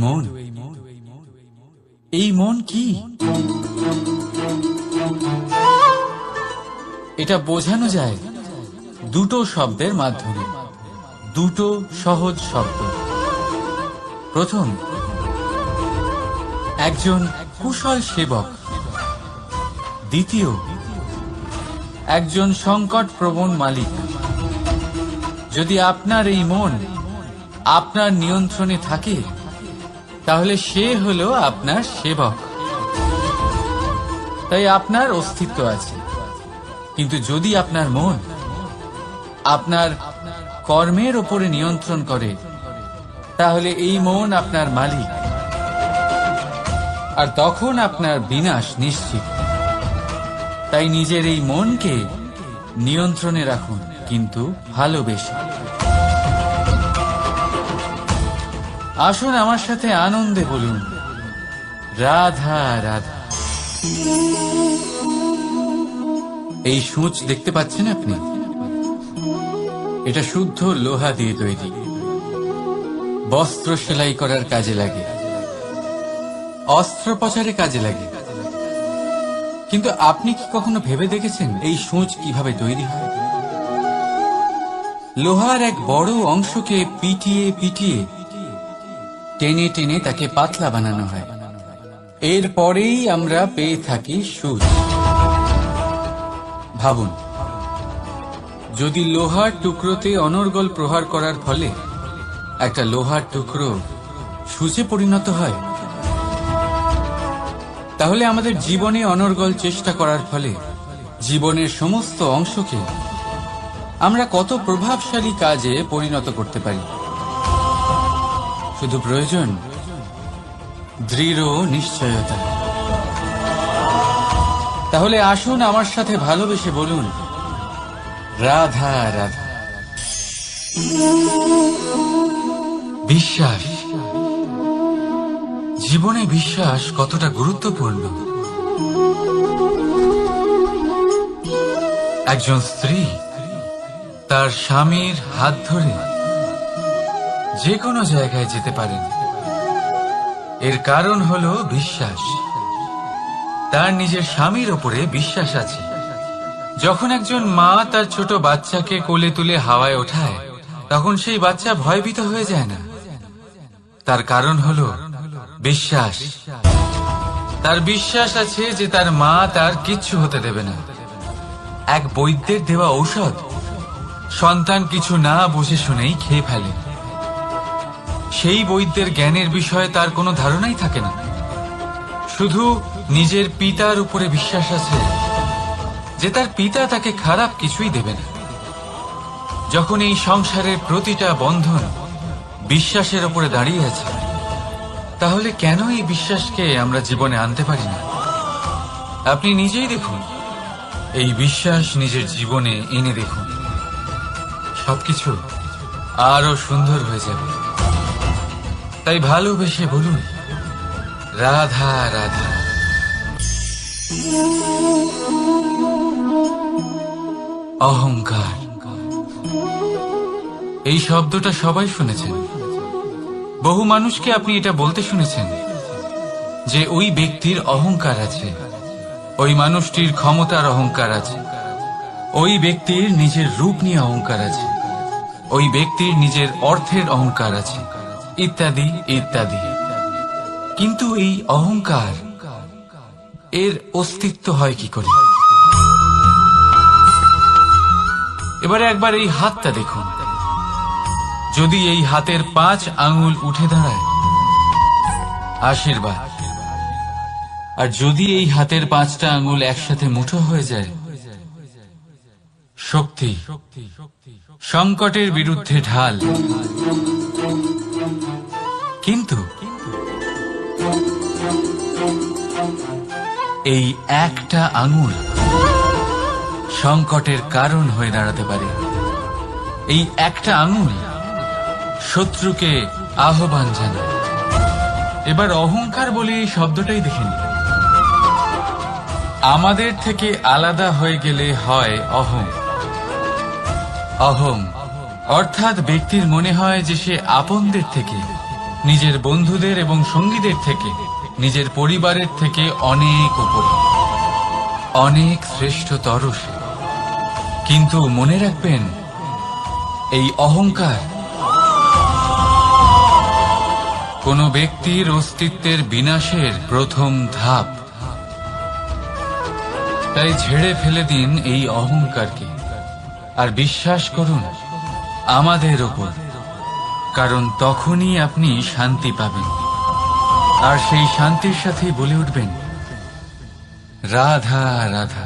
মন কি? এটা বোঝানো যায় দুটো শব্দের মাধ্যমে, দুটো সহজ শব্দ। প্রথম, একজন কুশল সেবক। দ্বিতীয়, একজন সংকট প্রবণ মালিক। যদি আপনার এই মন আপনার নিয়ন্ত্রণে থাকে, তাহলে সে হলো আপনার সেবক। তাই আপনার অস্তিত্ব আছে। কিন্তু যদি আপনার মন আপনার কর্মের ওপরে নিয়ন্ত্রণ করে, তাহলে এই মন আপনার মালিক, আর তখন আপনার বিনাশ নিশ্চিত। তাই নিজের এই মনকে নিয়ন্ত্রণে রাখুন, কিন্তু ভালোবেসে। আসুন আমার সাথে আনন্দে বলুন, রাধা রাধা। এই সূঁচ দেখতে পাচ্ছেন আপনি? এটা শুদ্ধ লোহা দিয়ে তৈরি, বস্ত্র সেলাই করার কাজে লাগে, অস্ত্রোপচারে কাজে লাগে। কিন্তু আপনি কি কখনো ভেবে দেখেছেন এই সূঁচ কিভাবে তৈরি হয়? লোহার এক বড় অংশকে পিটিয়ে পিটিয়ে টেনে টেনে তাকে পাতলা বানানো হয়। এরপরেই আমরা পেয়ে থাকি সূঁচ। ভাবুন, যদি লোহার টুকরোতে অনর্গল প্রহার করার ফলে একটা লোহার টুকরো সূঁচে পরিণত হয়, তাহলে আমাদের জীবনে অনর্গল চেষ্টা করার ফলে জীবনের সমস্ত অংশকে আমরা কত প্রভাবশালী কাজে পরিণত করতে পারি। শুধু প্রয়োজন দৃঢ় নিশ্চয়তা। তাহলে আসুন আমার সাথে ভালোবেসে বলুন, রাধা রাধা। বিশ্বাস, জীবনে বিশ্বাস কতটা গুরুত্বপূর্ণ। একজন স্ত্রী তার স্বামীর হাত ধরে যে কোনো জায়গায় যেতে পারেন, এর কারণ হলো বিশ্বাস। তার নিজের স্বামীর ওপরে বিশ্বাস আছে। যখন একজন মা তার ছোট বাচ্চাকে কোলে তুলে হাওয়ায় ওঠায়, তখন সেই বাচ্চা ভয়ভীত হয়ে যায় না। তার কারণ হলো বিশ্বাস। তার বিশ্বাস আছে যে তার মা তার কিচ্ছু হতে দেবে না। এক বৈদ্যের দেওয়া ঔষধ সন্তান কিছু না বুঝে শুনেই খেয়ে ফেলে। সেই বৈদ্যের জ্ঞানের বিষয়ে তার কোনো ধারণাই থাকে না, শুধু নিজের পিতার উপরে বিশ্বাস আছে যে তার পিতা তাকে খারাপ কিছুই দেবে না। যখন এই সংসারের প্রতিটা বন্ধন বিশ্বাসের উপরে দাঁড়িয়ে আছে, তাহলে কেন এই বিশ্বাসকে আমরা জীবনে আনতে পারি না? আপনি নিজেই দেখুন, এই বিশ্বাস নিজের জীবনে এনে দেখুন, সবকিছু আরো সুন্দর হয়ে যাবে। তাই ভালোবেসে বলুন, রাধা রাধা। অহংকার, এই শব্দটা সবাই শুনেছেন। বহু মানুষকে আপনি এটা বলতে শুনেছেন যে ওই ব্যক্তির অহংকার আছে, ওই মানুষটির ক্ষমতার অহংকার আছে, ওই ব্যক্তির নিজের রূপ নিয়ে অহংকার আছে, ওই ব্যক্তির নিজের অর্থের অহংকার আছে, ইত্যাদি ইত্যাদি। কিন্তু এই অহংকার, এর অস্তিত্ব হয় কি করে? এবারে একবার এই হাতটা দেখুন। যদি এই হাতের 5 আঙ্গুল উঠে দাঁড়ায়, আশীর্বাদ। আর যদি এই হাতের 5টা আঙ্গুল একসাথে মুঠো হয়ে যায়, শক্তি। সংকটের বিরুদ্ধে ঢাল। কিন্তু এই একটা আঙ্গুল সংকটের কারণ হয়ে দাঁড়াতে পারে। এই একটা আঙ্গুল শত্রুকে আহ্বান জানায়। এবার অহংকার বলে এই শব্দটাই দেখে নিন। আমাদের থেকে আলাদা হয়ে গেলে হয় অহং। অহং অর্থাৎ ব্যক্তির মনে হয় যে সে আপনদের থেকে, নিজের বন্ধুদের এবং সঙ্গীদের থেকে, নিজের পরিবারের থেকে অনেক উপরে, অনেক শ্রেষ্ঠতর সে। কিন্তু মনে রাখবেন, এই অহংকার কোন ব্যক্তির অস্তিত্বের বিনাশের প্রথম ধাপ। তাই ঝেড়ে ফেলে দিন এই অহংকারকে, আর বিশ্বাস করুন আমাদের ওপর, কারণ তখনই আপনি শান্তি পাবেন। আর সেই শান্তির সাথেই বলে উঠবেন, রাধা রাধা।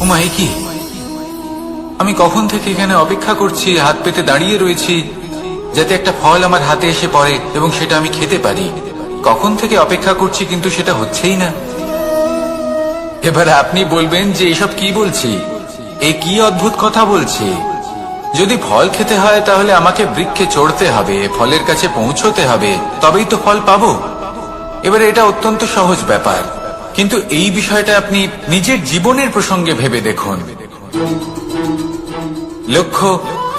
ওমাই কি, আমি কখন থেকে এখানে অপেক্ষা করছি, হাত পেতে দাঁড়িয়ে রয়েছি যাতে একটা ফল আমার হাতে এসে পড়ে এবং সেটা আমি খেতে পারি। কখন থেকে অপেক্ষা করছি, কিন্তু সেটা হচ্ছেই না। এবার আপনি বলবেন যে এসব কি বলছি, এ কি অদ্ভুত কথা বলছি। যদি ফল খেতে হয় তাহলে আমাকে বৃক্ষে চড়তে হবে, ফলের কাছে পৌঁছতে হবে, তবেই তো ফল পাবো। এবারে এটা অত্যন্ত সহজ ব্যাপার, কিন্তু এই বিষয়টা আপনি নিজের জীবনের প্রসঙ্গে ভেবে দেখুন। লক্ষ্য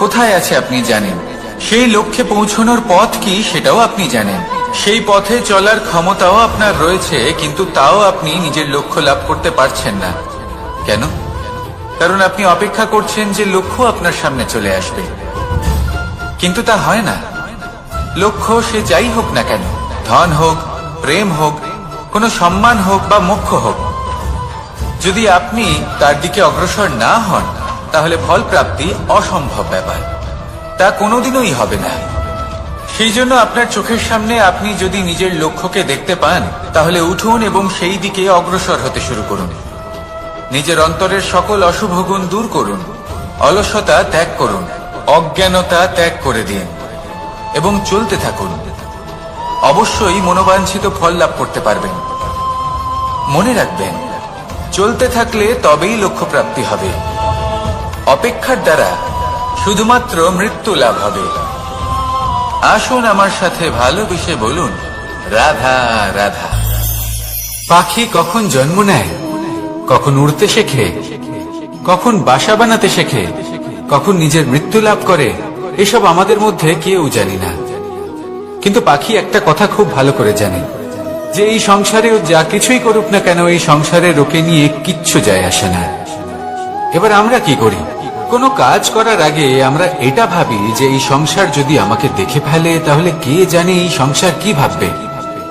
কোথায় আছে আপনি জানেন, সেই লক্ষ্যে পৌঁছানোর পথ কি সেটাও আপনি জানেন, সেই পথে চলার ক্ষমতাও আপনার রয়েছে, কিন্তু তাও আপনি নিজের লক্ষ্য লাভ করতে পারছেন না। কেন? কারণ আপনি অপেক্ষা করছেন যে লক্ষ্য আপনার সামনে চলে আসবে, কিন্তু তা হয় না। লক্ষ্য সে যাই হোক না কেন, ধন হোক, প্রেম হোক, কোনো সম্মান হোক বা মোক্ষ হোক, যদি আপনি তার দিকে অগ্রসর না হন, তাহলে ফল প্রাপ্তি অসম্ভব ব্যাপার, তা কোনোদিনই হবে না। সেই জন্য আপনার চোখের সামনে আপনি যদি নিজের লক্ষ্যকে দেখতে পান, তাহলে উঠুন এবং সেই দিকে অগ্রসর হতে শুরু করুন। নিজের অন্তরের সকল অশুভ গুণ দূর করুন, অলসতা ত্যাগ করুন, অজ্ঞানতা ত্যাগ করে দিন এবং চলতে থাকুন। অবশ্যই মনোবাঞ্ছিত ফল লাভ করতে পারবেন। মনে রাখবেন, চলতে থাকলে তবেই লক্ষ্য প্রাপ্তি হবে। অপেক্ষার দ্বারা শুধুমাত্র মৃত্যু লাভ হবে। আসুন আমার সাথে ভালোবেসে বলুন, রাধা রাধা। পাখি কখন জন্ম নেয়, কখন উড়তে শেখে, কখন বাসা বানাতে শেখে, কখন নিজের মৃত্যু লাভ করে, এসব আমাদের মধ্যে কেউ জানি না। কিন্তু পাখি একটা কথা খুব ভালো করে জানে, যে এই সংসারে ও যা কিছুই করুক না কেন, এই সংসারের ওকে নিয়ে কিচ্ছু যায় আসে না। এবার আমরা কি করি? কোনো কাজ করার আগে আমরা এটা ভাবি যে এই সংসার যদি আমাকে দেখে ফেলে তাহলে কে জানে এই সংসার কি ভাববে,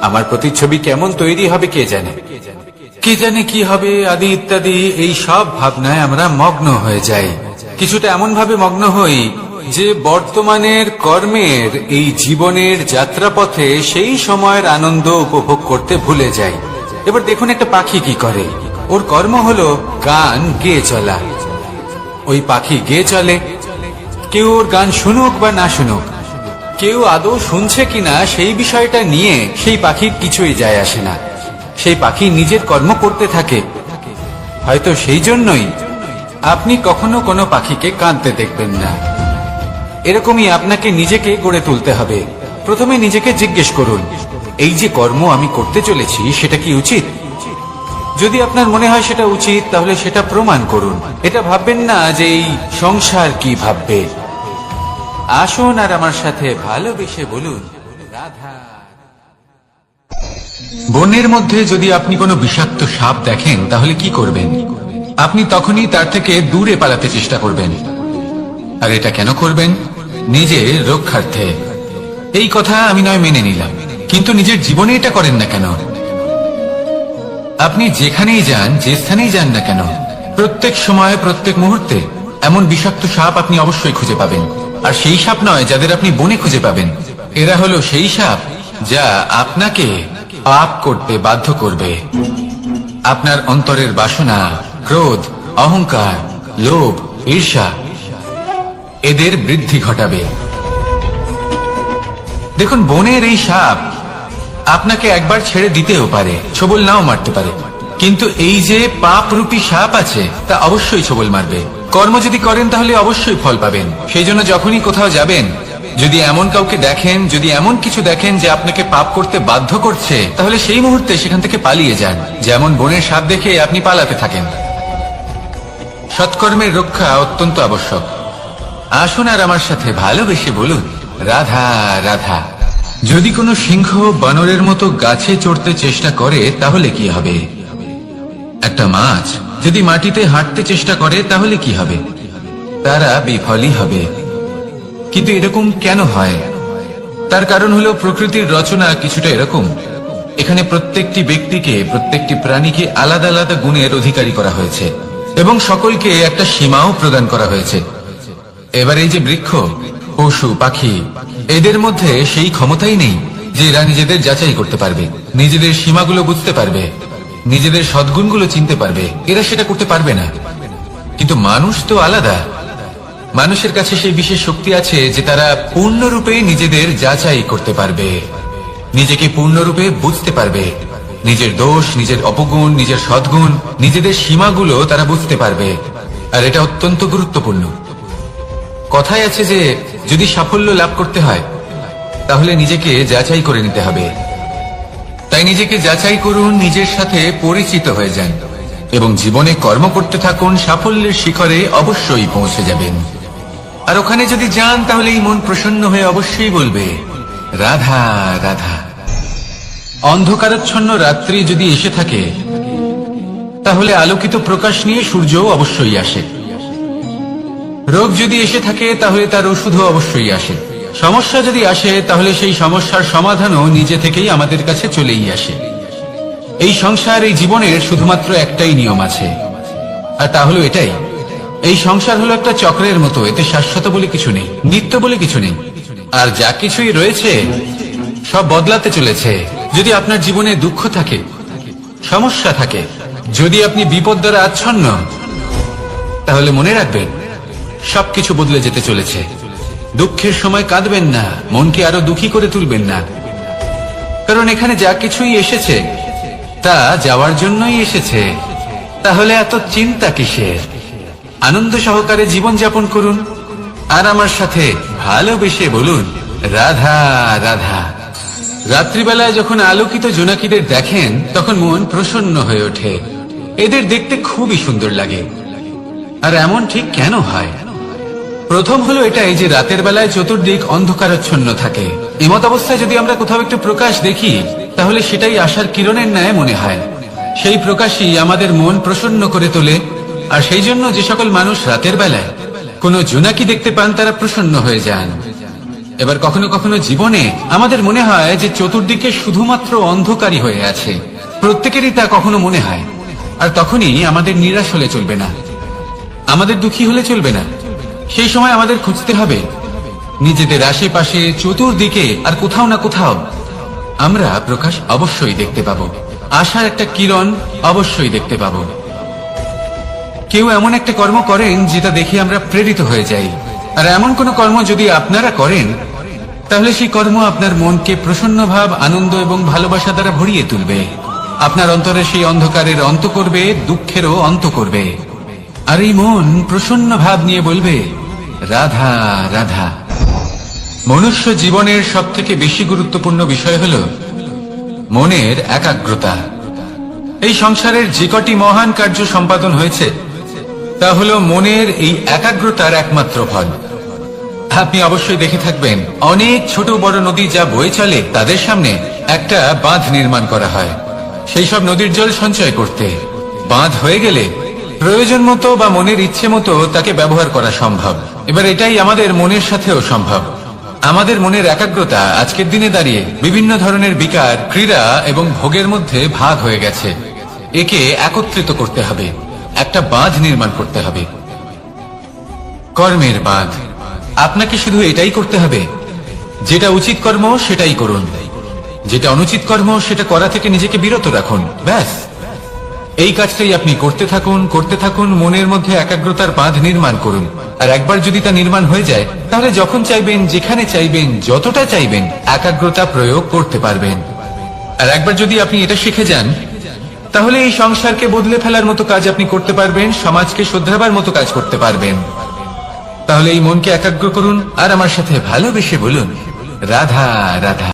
আমার প্রতিচ্ছবি কেমন তৈরি হবে কে জানে, কে জানে কি হবে আদি ইত্যাদি। এই সব ভাবনায় আমরা মগ্ন হয়ে যাই। কিছুটা এমন ভাবে মগ্ন হই যে বর্তমানের কর্মের এই জীবনের যাত্রাপথে সেই সময়ের আনন্দ উপভোগ করতে ভুলে যাই। এবার দেখুন একটা পাখি কি করে, ওর কর্ম হলো গান গেয়ে চলা। ওই পাখি গেয়ে চলে, কেউ ওর গান শুনুক বা না শুনুক, কেউ আদৌ শুনছে কিনা সেই বিষয়টা নিয়ে সেই পাখির কিছুই যায় আসে না। সেই পাখি নিজের কর্ম করতে থাকে। হয়তো সেই জন্যই আপনি কখনো কোনো পাখিকে কাঁদতে দেখবেন না। এরকমই আপনাকে নিজেকে গড়ে তুলতে হবে। প্রথমে নিজেকে জিজ্ঞেস করুন, এই যে কর্ম আমি করতে চলেছি সেটা কি উচিত? যদি আপনার মনে হয় সেটা উচিত, তাহলে সেটা প্রমাণ করুন। এটা ভাববেন না যে এই সংসার কি ভাববে। আসুন আর আমার সাথে ভালোবেসে বলুন, রাধা। বনের মধ্যে যদি আপনি কোনো বিষাক্ত সাপ দেখেন তাহলে কি করবেন? আপনি তখনই তার থেকে দূরে পালাতে চেষ্টা করবেন। আর এটা কেন করবেন? নিজের রক্ষার্থে। এই কথা আমি নয় মেনে নিলাম, কিন্তু নিজের জীবনে এটা করেন না কেন? আপনি যেখানেই যান, যে স্থানেই যান না কেন, প্রত্যেক সময় প্রত্যেক মুহূর্তে এমন বিষাক্ত সাপ আপনি অবশ্যই খুঁজে পাবেন। আর সেই সাপ নয় যাদের আপনি বনে খুঁজে পাবেন, এরা হলো সেই সাপ যা আপনাকে পাপ করতে বাধ্য করবে। আপনার অন্তরের বাসনা, ক্রোধ, অহংকার, লোভ, ঈর্ষা এদের বৃদ্ধি ঘটাবে। দেখুন, বনের এই সাপ আপনাকে একবার ছেড়ে দিতেও পারে, ছোবল নাও মারতে পারে, কিন্তু এই যে পাপরূপী সাপ আছে তা অবশ্যই ছোবল মারবে। কর্ম যদি করেন তাহলে অবশ্যই ফল পাবেন। সেই জন্য যখনই কোথাও যাবেন, যদি এমন কাউকে দেখেন, যদি এমন কিছু দেখেন যে আপনাকে পাপ করতে বাধ্য করছে, তাহলে সেই মুহূর্তে সেখান থেকে পালিয়ে যান। যেমন বনের সাপ দেখে আপনি পালাতে থাকেন। সৎকর্মের রক্ষা অত্যন্ত আবশ্যক। আসুন আর আমার সাথে ভালোবেসে বলুন, রাধা রাধা। যদি কোনো সিংহ বানরের মতো গাছে চড়তে চেষ্টা করে তাহলে কি হবে? একটা মাছ যদি মাটিতে হাঁটতে চেষ্টা করে তাহলে কি হবে? তারা বিফলই হবে। কিন্তু এরকম কেন হয়? তার কারণ হলো প্রকৃতির রচনা কিছুটা এরকম। এখানে প্রত্যেকটি ব্যক্তিকে, প্রত্যেকটি প্রাণীকে আলাদা আলাদা গুণের অধিকারী করা হয়েছে এবং সকলকে একটা সীমাও প্রদান করা হয়েছে। এবার এই যে বৃক্ষ, পশু, পাখি, এদের মধ্যে সেই ক্ষমতাই নেই যে এরা নিজেদের যাচাই করতে পারবে, নিজেদের সীমাগুলো বুঝতে পারবে, নিজেদের সদ্গুণগুলো চিনতে পারবে। এরা সেটা করতে পারবে না। কিন্তু মানুষ তো আলাদা। মানুষের কাছে সেই বিশেষ শক্তি আছে যে তারা পূর্ণরূপে নিজেদের যাচাই করতে পারবে, নিজেকে পূর্ণরূপে বুঝতে পারবে, নিজের দোষ, নিজের অপগুণ, নিজের সদ্গুণ, নিজেদের সীমাগুলো তারা বুঝতে পারবে। আর এটা অত্যন্ত গুরুত্বপূর্ণ। কথায় আছে যে যদি সাফল্য লাভ করতে হয় তাহলে নিজেকে যাচাই করে নিতে হবে। তাই নিজেকে যাচাই করুন, নিজের সাথে পরিচিত হয়ে যান এবং জীবনে কর্ম করতে থাকুন। সাফল্যের শিখরে অবশ্যই পৌঁছে যাবেন। আর ওখানে যদি যান তাহলে এই মন প্রসন্ন হয়ে অবশ্যই বলবে, রাধা রাধা। অন্ধকারাচ্ছন্ন রাত্রি যদি এসে থাকে তাহলে আলোকিত প্রকাশ নিয়ে সূর্যও অবশ্যই আসে। রোগ যদি এসে থাকে তাহলে তার ওষুধও অবশ্যই আসে। সমস্যা যদি আসে তাহলে সেই সমস্যার সমাধানও নিজে থেকেই আমাদের কাছে চলেই আসে। এই সংসার, এই জীবনের শুধুমাত্র একটাই নিয়ম আছে, আর তা হলো এটাই, এই সংসার হলো একটা চক্রের মতো। এতে শাশ্বত বলে কিছু নেই, নিত্য বলে কিছু নেই। আর যা কিছুই রয়েছে সব বদলাতে চলেছে। যদি আপনার জীবনে দুঃখ থাকে, সমস্যা থাকে, যদি আপনি বিপদ দ্বারা আচ্ছন্ন, তাহলে মনে রাখবেন সবকিছু বদলে যেতে চলেছে। দুঃখের সময় কাঁদবেন না, মনকে আরো দুঃখী করে তুলবেন না, কারণ এখানে যা কিছুই এসেছে তা যাওয়ার জন্যই এসেছে। তাহলে এত চিন্তা কিসের? আনন্দ সহকারে জীবন যাপন করুন আর আমার সাথে ভালোবেসে বলুন, রাধা রাধা। রাত্রিবেলায় যখন আলোকিত জোনাকিদের দেখেন তখন মন প্রসন্ন হয়ে ওঠে। এদের দেখতে খুবই সুন্দর লাগে। আর এমন ঠিক কেন হয়? প্রথম হলো এটাই যে রাতের বেলায় চতুর্দিক অন্ধকারাচ্ছন্ন থাকে। এমত অবস্থায় যদি আমরা কোথাও একটু প্রকাশ দেখি তাহলে সেটাই আশার কিরণের ন্যায় মনে হয়। সেই প্রকাশই আমাদের মন প্রসন্ন করে তোলে। আর সেই জন্য যে সকল মানুষ রাতের বেলায় কোনো জোনাকি দেখতে পান তারা প্রসন্ন হয়ে যান। এবার কখনো কখনো জীবনে আমাদের মনে হয় যে চতুর্দিকে শুধুমাত্র অন্ধকারই হয়ে আছে। প্রত্যেকেরই তা কখনো মনে হয়। আর তখনই আমাদের নিরাশ হলে চলবে না, আমাদের দুঃখী হলে চলবে না। সেই সময় আমাদের খুঁজতে হবে নিজেদের আশেপাশে, চতুর্দিকে আর কোথাও না কোথাও আমরা প্রকাশ অবশ্যই দেখতে পাবো। আশার একটা কিরণ অবশ্যই দেখতে পাবো। কেউ এমন একটা কর্ম করেন যেটা দেখে আমরা প্রেরিত হয়ে যাই। আর এমন কোন কর্ম যদি আপনারা করেন তাহলে সেই কর্ম আপনার মনকে প্রসন্ন ভাব, আনন্দ এবং ভালোবাসা দ্বারা ভরিয়ে তুলবে। আপনার অন্তরে সেই অন্ধকারের অন্ত করবে, দুঃখেরও অন্ত করবে। আর এই মন প্রসন্ন ভাব নিয়ে বলবে, রাধা রাধা। মনুষ্য জীবনের সব থেকে বেশি গুরুত্বপূর্ণ বিষয় হল মনের একাগ্রতা। এই সংসারের যে কটি মহান কার্য সম্পাদন হয়েছে তা হল মনের এই একাগ্রতার একমাত্র ফল। আপনি অবশ্যই দেখে থাকবেন অনেক ছোট বড় নদী যা বয়ে চলে তাদের সামনে একটা বাঁধ নির্মাণ করা হয় সেই সব নদীর জল সঞ্চয় করতে। বাঁধ হয়ে গেলে প্রয়োজন মতো বা মনের ইচ্ছে মতো তাকে ব্যবহার করা সম্ভব। এবার এটাই আমাদের মনের সাথেও সম্ভব। আমাদের মনের একাগ্রতা আজকের দিনে দাঁড়িয়ে বিভিন্ন ধরনের বিকার, ক্রীড়া এবং ভোগের মধ্যে ভাগ হয়ে গেছে। একে একত্রিত করতে হবে, একটা বাঁধ নির্মাণ করতে হবে, কর্মের বাঁধ। আপনাকে শুধু এটাই করতে হবে, যেটা উচিত কর্ম সেটাই করুন, যেটা অনুচিত কর্ম সেটা করা থেকে নিজেকে বিরত রাখুন। ব্যাস, এই কাজটাই আপনি করতে থাকুন, করতে থাকুন। মনের মধ্যে একাগ্রতার বাঁধ নির্মাণ করুন। আর একবার যদি তা নির্মাণ হয়ে যায় তাহলে যখন চাইবেন, যেখানে চাইবেন, যতটা চাইবেন একাগ্রতা প্রয়োগ করতে পারবেন। আর একবার যদি আপনি এটা শিখে যান তাহলে এই সংসারকে বদলে ফেলার মতো কাজ আপনি করতে পারবেন, সমাজকে শুধরাবার মতো কাজ করতে পারবেন। তাহলে এই মনকে একাগ্র করুন আর আমার সাথে ভালোবেসে বলুন, রাধা রাধা।